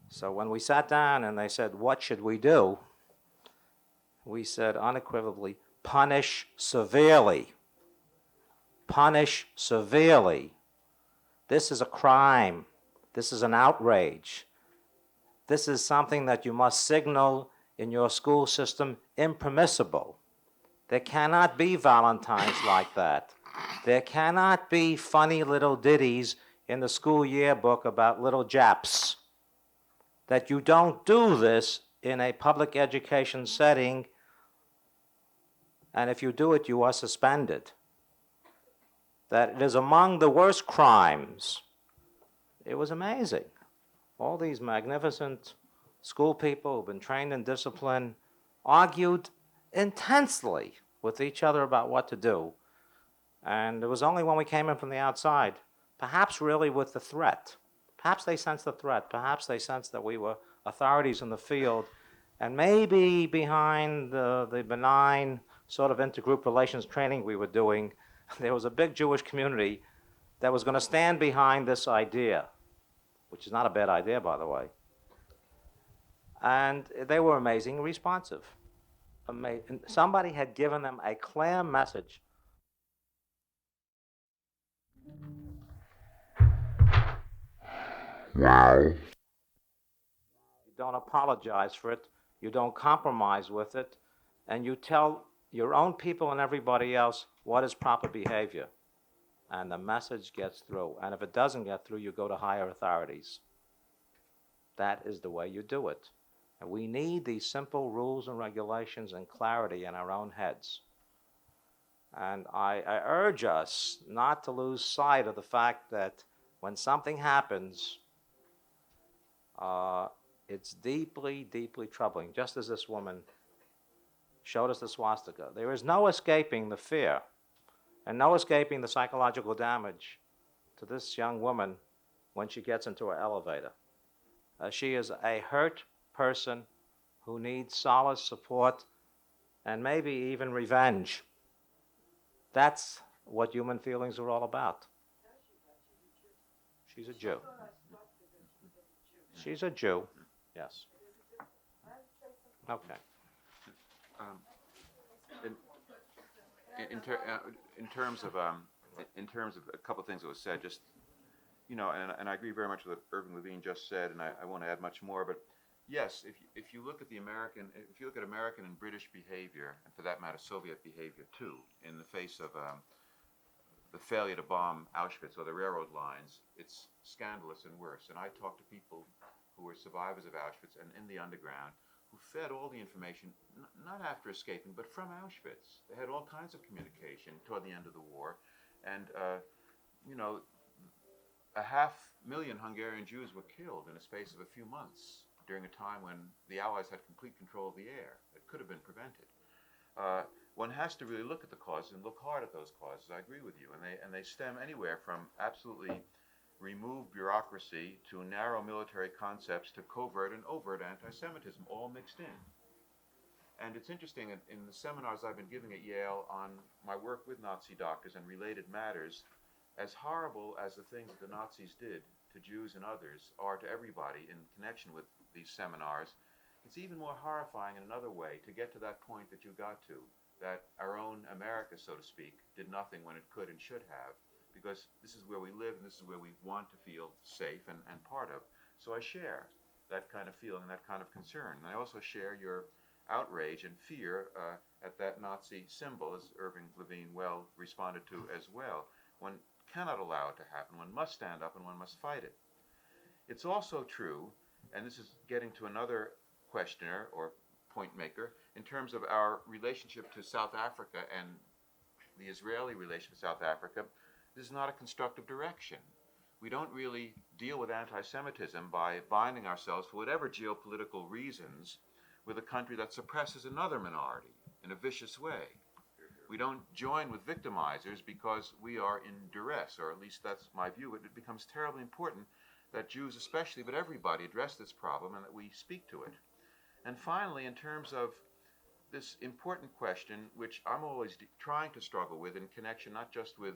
So when we sat down and they said, what should we do? we said unequivocally, punish severely. Punish severely. This is a crime. This is an outrage. This is something that you must signal in your school system impermissible. There cannot be Valentines like that. There cannot be funny little ditties in the school yearbook about little Japs. That you don't do this in a public education setting, and if you do it, you are suspended. That it is among the worst crimes. It was amazing. All these magnificent school people who've been trained in discipline argued intensely with each other about what to do. And it was only when we came in from the outside, perhaps really with the threat. Perhaps they sensed the threat. Perhaps they sensed that we were authorities in the field. And maybe behind the benign sort of intergroup relations training we were doing, there was a big Jewish community that was going to stand behind this idea, which is not a bad idea, by the way. And they were amazingly responsive. Somebody had given them a clear message. Wow. You don't apologize for it. You don't compromise with it. And you tell your own people and everybody else what is proper behavior. And the message gets through. And if it doesn't get through, you go to higher authorities. That is the way you do it. And we need these simple rules and regulations and clarity in our own heads. And I urge us not to lose sight of the fact that when something happens, it's deeply, deeply troubling, just as this woman showed us the swastika. There is no escaping the fear and no escaping the psychological damage to this young woman when she gets into her elevator. She is a hurt person who needs solace, support, and maybe even revenge. That's what human feelings are all about. She's a Jew. She's a Jew, yes. Okay. In terms of a couple of things that was said, just and I agree very much with what Irving Levine just said, and I won't add much more. But yes, if you look at American and British behavior, and for that matter, Soviet behavior too, in the face of the failure to bomb Auschwitz or the railroad lines, it's scandalous and worse. And I talked to people who were survivors of Auschwitz and in the underground, who fed all the information, not after escaping, but from Auschwitz. They had all kinds of communication toward the end of the war. And, 500,000 Hungarian Jews were killed in a space of a few months during a time when the Allies had complete control of the air. It could have been prevented. One has to really look at the causes and look hard at those causes. I agree with you. And they stem anywhere from absolutely removed bureaucracy to narrow military concepts to covert and overt anti-Semitism, all mixed in. And it's interesting, in the seminars I've been giving at Yale on my work with Nazi doctors and related matters, as horrible as the things that the Nazis did to Jews and others are to everybody in connection with these seminars, it's even more horrifying in another way to get to that point that you got to, that our own America, so to speak, did nothing when it could and should have, because this is where we live and this is where we want to feel safe and part of. So I share that kind of feeling, that kind of concern. And I also share your outrage and fear at that Nazi symbol, as Irving Levine well responded to as well. One cannot allow it to happen. One must stand up and one must fight it. It's also true, and this is getting to another questioner or point maker, in terms of our relationship to South Africa and the Israeli relation to South Africa, this is not a constructive direction. We don't really deal with anti-Semitism by binding ourselves, for whatever geopolitical reasons, with a country that suppresses another minority in a vicious way. We don't join with victimizers because we are in duress, or at least that's my view. It becomes terribly important that Jews especially, but everybody, address this problem and that we speak to it. And finally, in terms of this important question, which I'm always trying to struggle with in connection not just with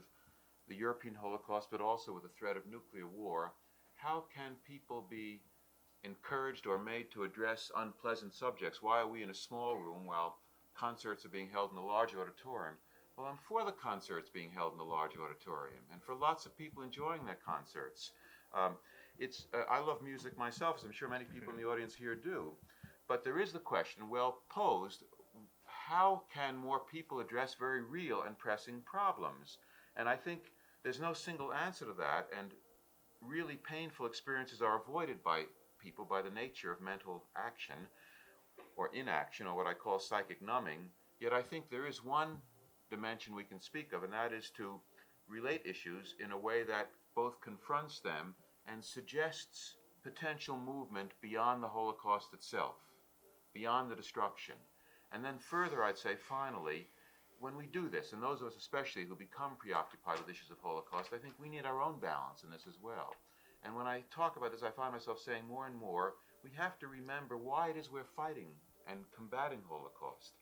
the European Holocaust, but also with the threat of nuclear war, how can people be encouraged or made to address unpleasant subjects? Why are we in a small room while concerts are being held in a large auditorium. Well, I'm for the concerts being held in a large auditorium and for lots of people enjoying their concerts. I love music myself, as I'm sure many people in the audience here do. But there is the question, well posed, how can more people address very real and pressing problems? And I think there's no single answer to that, and really painful experiences are avoided by people by the nature of mental action or inaction, or what I call psychic numbing. Yet I think there is one dimension we can speak of, and that is to relate issues in a way that both confronts them and suggests potential movement beyond the Holocaust itself, beyond the destruction. And then further, I'd say, finally, when we do this, and those of us especially who become preoccupied with issues of Holocaust, I think we need our own balance in this as well. And when I talk about this, I find myself saying more and more, we have to remember why it is we're fighting and combating Holocaust.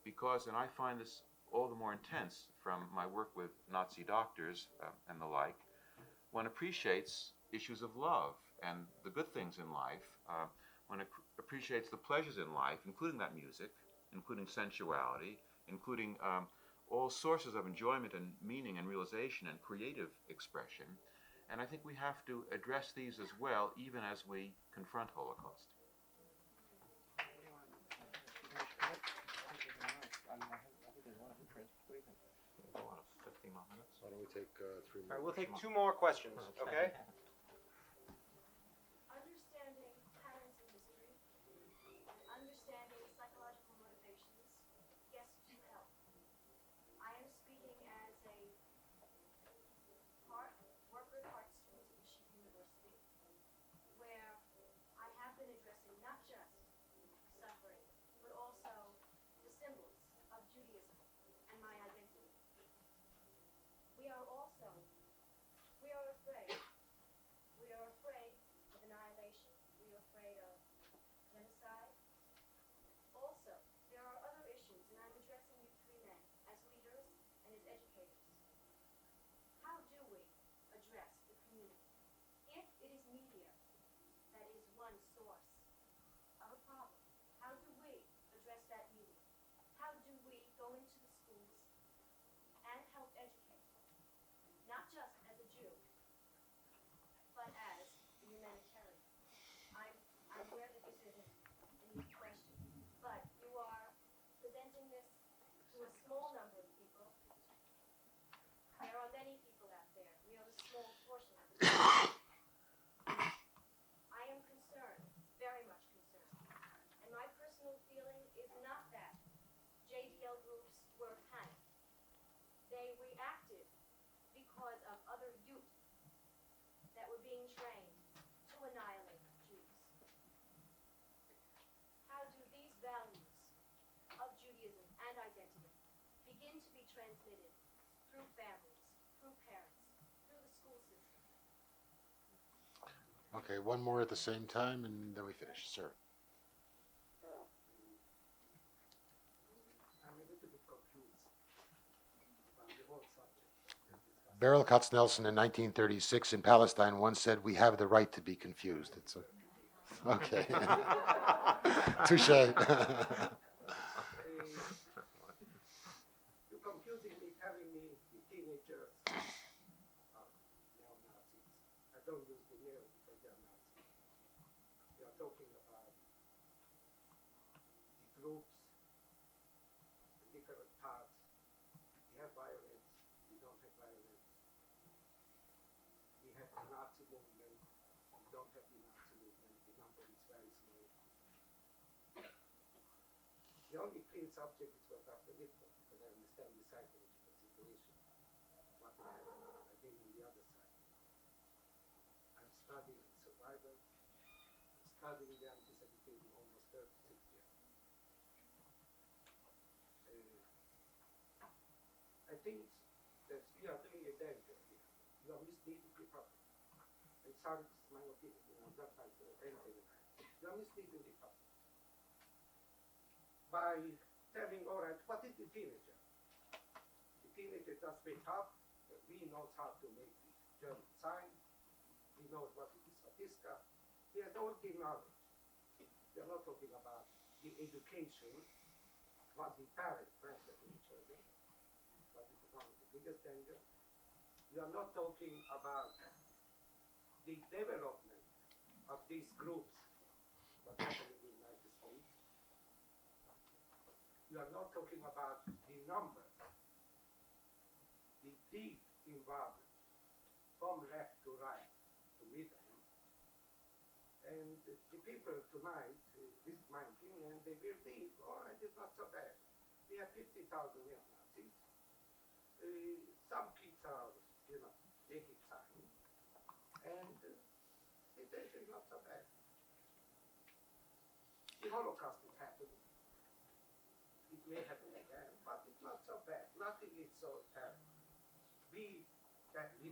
Because, and I find this all the more intense from my work with Nazi doctors and the like, one appreciates issues of love and the good things in life, one appreciates the pleasures in life, including that music, including sensuality, including all sources of enjoyment and meaning and realization and creative expression. And I think we have to address these as well, even as we confront Holocaust. Why don't we take 3 All right, more? we'll take 2 more questions, okay? Understanding patterns in history and understanding psychological motivations, yes, to help. I am speaking as a worker part student at Yale University, where I have been addressing not just suffering, but also the symbols of Judaism and my identity. We are afraid. We are afraid of annihilation. We are afraid of genocide. Also, there are other issues, and I'm addressing you 3 men, as leaders and as educators. How do we address the community? If it is media that is one source of a problem, how do we address that media? How do we go into the schools and help educate? Not just as a Jew, but as a humanitarian. I'm aware that this isn't an easy question, but you are presenting this to a small number of people. There are many people out there. We are a small portion of the people. I am concerned, very much concerned, and my personal feeling is not that JDL groups were panicked. They reacted because of other youth that were being trained to annihilate Jews. How do these values of Judaism and identity begin to be transmitted through families, through parents, through the school system? Okay, one more at the same time, and then we finish. Sir. I'm a little bit confused about the whole subject. Beryl Katznelson in 1936 in Palestine once said, "We have the right to be confused." It's a, okay. Touche. You're confusing me, telling me the teenagers are neo-Nazis. I don't use the neo because they're Nazis. You're talking about the groups, the different parts. We have violence, we don't have violence. We have the Nazi movement, we don't have the Nazi movement. The number is very small. The only clean subject is what Dr. Lifton, because I understand the psychological situation. What I have, I've been on the other side. I'm studying survival, studying the antisemitism almost 36 years. I think that we are doing a danger here. You are misleading the public. I'm sorry, this is my opinion. I'm not trying to enter the You are misleading the public by telling, all right, what is the teenager? The teenager just wake up, he knows how to make the German sign, he knows what it is Satiska. He has all the knowledge. We are not talking about the education what the parent pressure to each other, what is one of the biggest dangers. You are not talking about the development of these groups that happen in the United States. You are not talking about the numbers, the deep involvement from left to right to meet them. And the people tonight, this is my opinion, they will think, oh, it is not so bad. We have 50,000 neo-Nazis. Some kids are, taking signs. And the situation is not so bad. The Holocaust is happening. It may happen again, but it's not so bad. Nothing is so terrible. We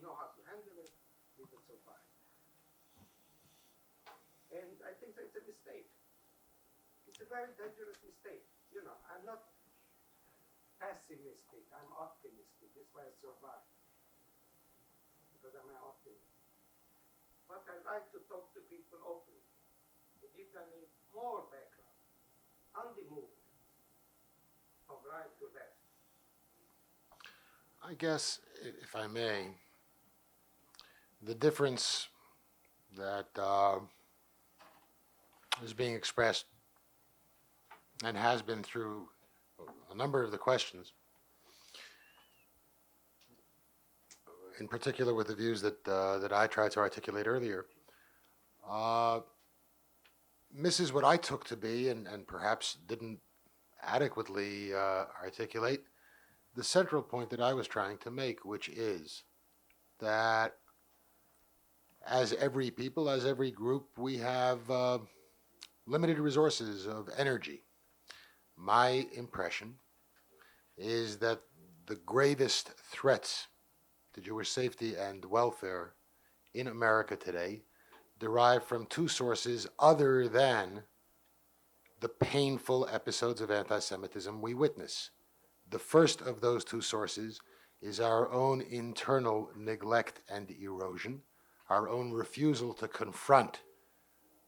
know how to handle it, we will survive. And I think that's a mistake. It's a very dangerous mistake. I'm not pessimistic, I'm optimistic. That's why I survive. Because I'm an optimist. But I like to talk to people openly, to give them more background on the movement, from right to left. I guess, if I may, the difference that is being expressed and has been through a number of the questions, in particular with the views that I tried to articulate earlier, misses what I took to be, and perhaps didn't adequately articulate, the central point that I was trying to make, which is that as every people, as every group, we have limited resources of energy. My impression is that the gravest threats to Jewish safety and welfare in America today derive from two sources other than the painful episodes of anti-Semitism we witness. The first of those two sources is our own internal neglect and erosion, our own refusal to confront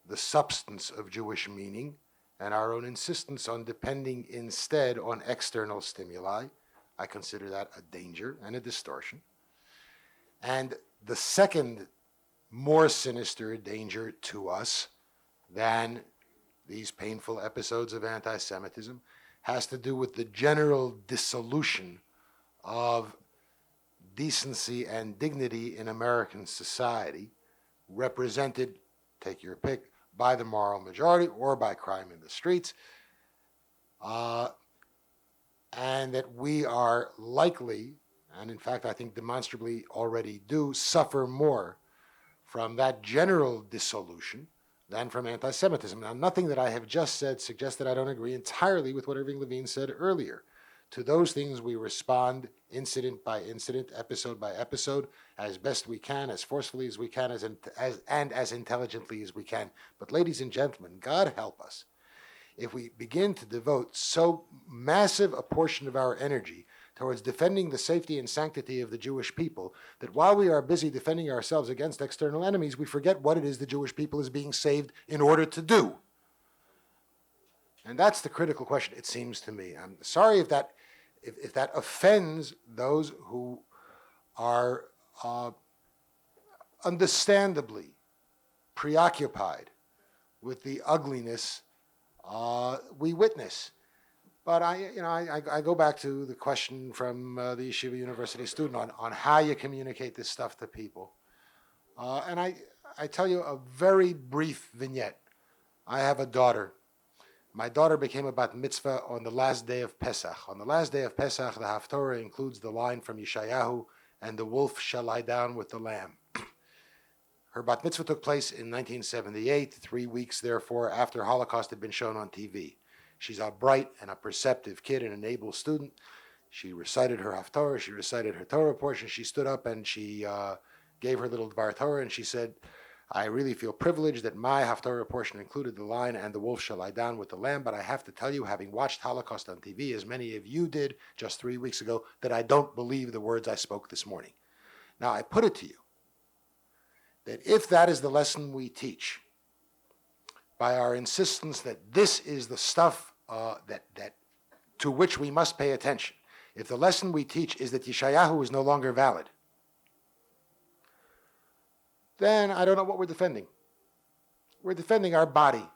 the substance of Jewish meaning, and our own insistence on depending instead on external stimuli. I consider that a danger and a distortion. And the second, more sinister danger to us than these painful episodes of anti-Semitism has to do with the general dissolution of decency and dignity in American society, represented, take your pick, by the moral majority or by crime in the streets, and that we are likely, and in fact I think demonstrably already do, suffer more from that general dissolution than from anti-Semitism. Now, nothing that I have just said suggests that I don't agree entirely with what Irving Levine said earlier. To those things we respond incident by incident, episode by episode, as best we can, as forcefully as we can, and as intelligently as we can. But ladies and gentlemen, God help us if we begin to devote so massive a portion of our energy towards defending the safety and sanctity of the Jewish people, that while we are busy defending ourselves against external enemies, we forget what it is the Jewish people is being saved in order to do. And that's the critical question, it seems to me. I'm sorry if that offends those who are understandably preoccupied with the ugliness we witness. But I go back to the question from the Yeshiva University student on how you communicate this stuff to people. And I tell you a very brief vignette. I have a daughter. My daughter became a bat mitzvah on the last day of Pesach. On the last day of Pesach, the Haftorah includes the line from Yeshayahu, "And the wolf shall lie down with the lamb." Her bat mitzvah took place in 1978, 3 weeks, therefore, after Holocaust had been shown on TV. She's a bright and a perceptive kid and an able student. She recited her Haftorah, she recited her Torah portion, she stood up and she gave her little Dvar Torah, and she said, "I really feel privileged that my Haftorah portion included the line, 'And the wolf shall lie down with the lamb,' but I have to tell you, having watched Holocaust on TV, as many of you did just 3 weeks ago, that I don't believe the words I spoke this morning." Now, I put it to you that if that is the lesson we teach, by our insistence that this is the stuff that to which we must pay attention. If the lesson we teach is that Yeshayahu is no longer valid, then I don't know what we're defending. We're defending our body.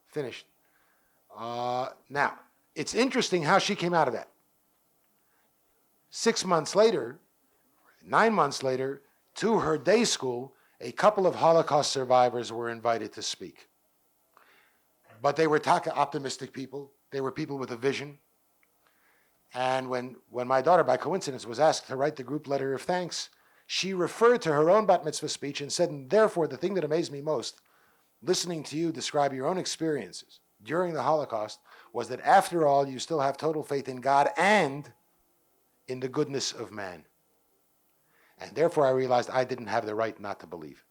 Finished. Now, it's interesting how she came out of that. 6 months later, 9 months later, to her day school, a couple of Holocaust survivors were invited to speak. But they were optimistic people. They were people with a vision. And when my daughter, by coincidence, was asked to write the group letter of thanks, she referred to her own bat mitzvah speech and said, and therefore, the thing that amazed me most, listening to you describe your own experiences during the Holocaust, was that after all, you still have total faith in God and in the goodness of man. And therefore, I realized I didn't have the right not to believe.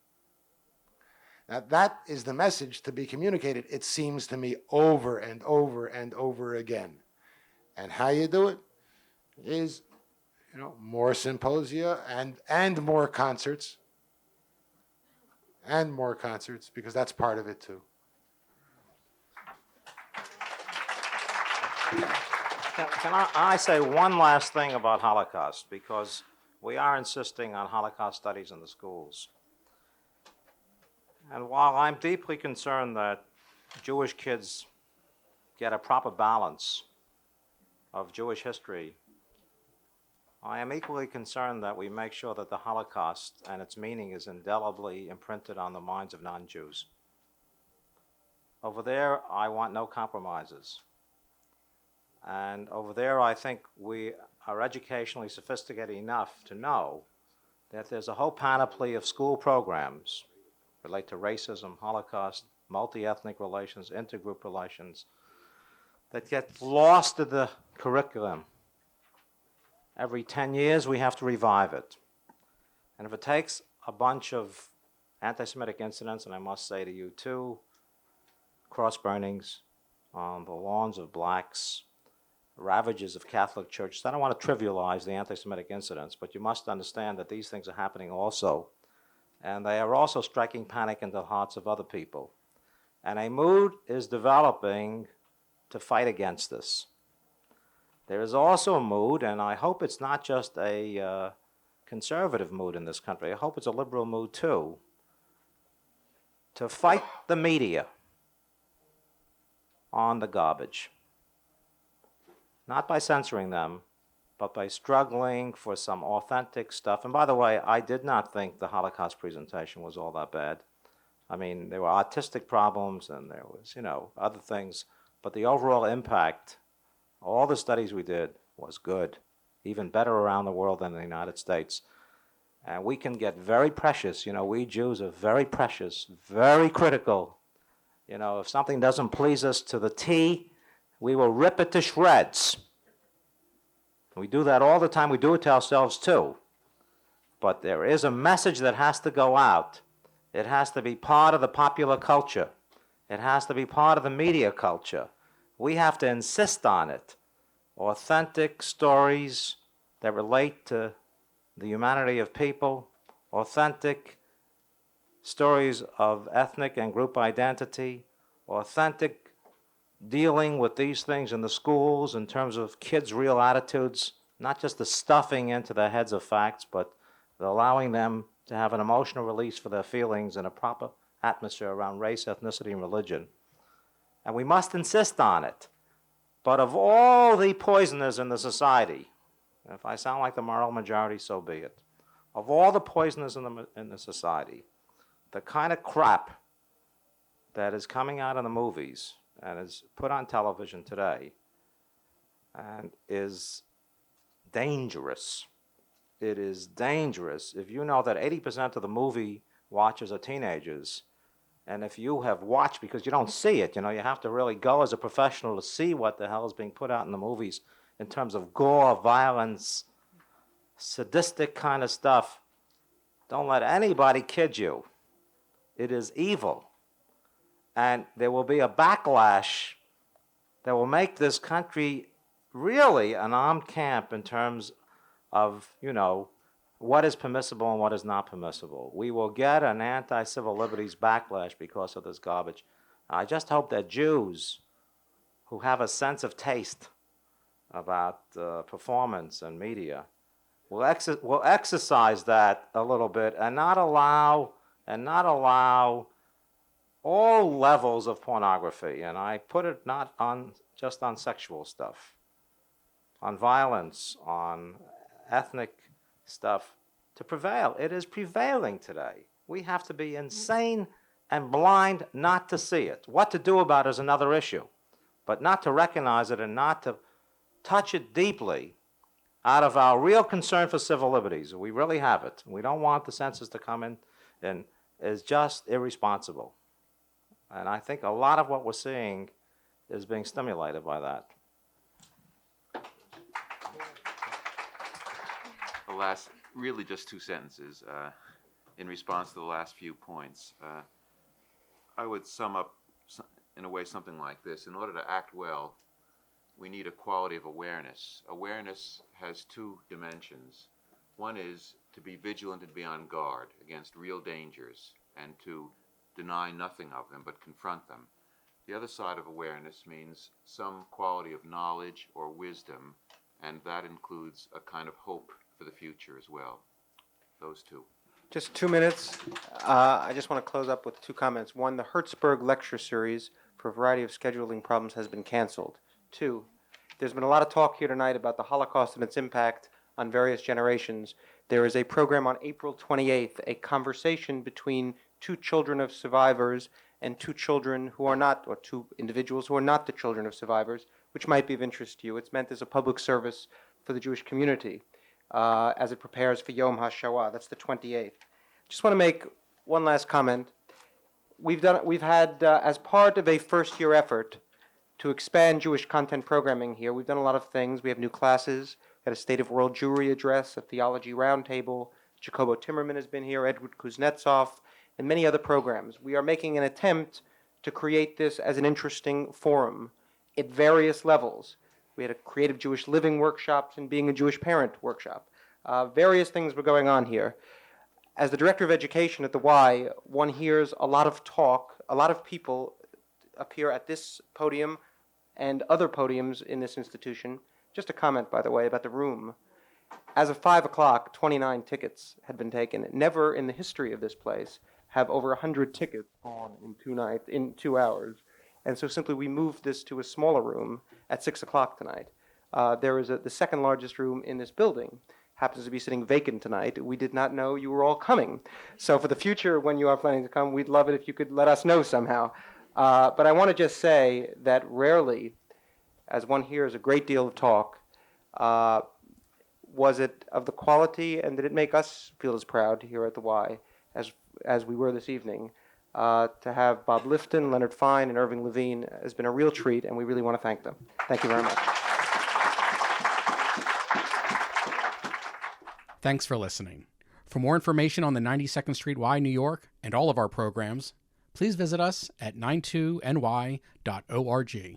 Now, that is the message to be communicated, it seems to me, over and over and over again. And how you do it is, more symposia and more concerts. And more concerts, because that's part of it too. Can I say one last thing about Holocaust? Because we are insisting on Holocaust studies in the schools. And while I'm deeply concerned that Jewish kids get a proper balance of Jewish history, I am equally concerned that we make sure that the Holocaust and its meaning is indelibly imprinted on the minds of non-Jews. Over there, I want no compromises. And over there, I think we are educationally sophisticated enough to know that there's a whole panoply of school programs relate to racism, Holocaust, multi-ethnic relations, intergroup relations, that get lost in the curriculum. Every 10 years, we have to revive it. And if it takes a bunch of anti-Semitic incidents, and I must say to you too, cross burnings on the lawns of blacks, ravages of Catholic churches. I don't want to trivialize the anti-Semitic incidents, but you must understand that these things are happening also. And they are also striking panic into the hearts of other people. And a mood is developing to fight against this. There is also a mood, and I hope it's not just a conservative mood in this country, I hope it's a liberal mood too, to fight the media on the garbage. Not by censoring them, but by struggling for some authentic stuff. And by the way, I did not think the Holocaust presentation was all that bad. I mean, there were artistic problems and there was, other things, but the overall impact, all the studies we did, was good, even better around the world than in the United States. And we can get very precious, we Jews are very precious, very critical. If something doesn't please us to the T, we will rip it to shreds. We do that all the time. We do it to ourselves too. But there is a message that has to go out. It has to be part of the popular culture. It has to be part of the media culture. We have to insist on it. Authentic stories that relate to the humanity of people, authentic stories of ethnic and group identity, authentic dealing with these things in the schools in terms of kids' real attitudes, not just the stuffing into their heads of facts, but allowing them to have an emotional release for their feelings in a proper atmosphere around race, ethnicity, and religion. And we must insist on it. But of all the poisoners in the society, if I sound like the moral majority, so be it. Of all the poisoners in the society, the kind of crap that is coming out in the movies and is put on television today and is dangerous. It is dangerous if you know that 80% of the movie watchers are teenagers, and if you have watched, because you don't see it, you have to really go as a professional to see what the hell is being put out in the movies in terms of gore, violence, sadistic kind of stuff. Don't let anybody kid you. It is evil. And there will be a backlash that will make this country really an armed camp in terms of, what is permissible and what is not permissible. We will get an anti-civil liberties backlash because of this garbage. I just hope that Jews who have a sense of taste about performance and media will exercise that a little bit and not allow all levels of pornography, and I put it not on just on sexual stuff, on violence, on ethnic stuff, to prevail. It is prevailing today. We have to be insane and blind not to see it. What to do about it is another issue, but not to recognize it and not to touch it deeply out of our real concern for civil liberties. We really have it. We don't want the censors to come in and is just irresponsible. And I think a lot of what we're seeing is being stimulated by that. The last, really just two sentences in response to the last few points. I would sum up in a way something like this. In order to act well, we need a quality of awareness. Awareness has two dimensions. One is to be vigilant and be on guard against real dangers and to deny nothing of them but confront them. The other side of awareness means some quality of knowledge or wisdom, and that includes a kind of hope for the future as well. Those two. Just 2 minutes. I just want to close up with 2 comments. 1, the Hertzberg lecture series, for a variety of scheduling problems, has been canceled. 2, there's been a lot of talk here tonight about the Holocaust and its impact on various generations. There is a program on April 28th, a conversation between 2 children of survivors and 2 children who are not, or 2 individuals who are not the children of survivors, which might be of interest to you. It's meant as a public service for the Jewish community as it prepares for Yom HaShoah. That's the 28th. Just want to make one last comment. We've had, as part of a first-year effort to expand Jewish content programming here, we've done a lot of things. We have new classes, we had a State of World Jewry address, a theology roundtable. Jacobo Timmerman has been here, Edward Kuznetsov, and many other programs. We are making an attempt to create this as an interesting forum at various levels. We had a creative Jewish living workshops and being a Jewish parent workshop. Various things were going on here. As the director of education at the Y, one hears a lot of talk, a lot of people appear at this podium and other podiums in this institution. Just a comment, by the way, about the room. As of 5 o'clock, 29 tickets had been taken. Never in the history of this place have over 100 tickets gone in 2 hours. And so simply we moved this to a smaller room at 6 o'clock tonight. There is the second largest room in this building. Happens to be sitting vacant tonight. We did not know you were all coming. So for the future, when you are planning to come, we'd love it if you could let us know somehow. But I want to just say that rarely, as one hears a great deal of talk, was it of the quality, and did it make us feel as proud here at the Y as we were this evening? To have Bob Lifton, Leonard Fein, and Irving Levine has been a real treat, and we really want to thank them. Thank you very much. Thanks for listening. For more information on the 92nd Street Y, New York, and all of our programs, please visit us at 92ny.org.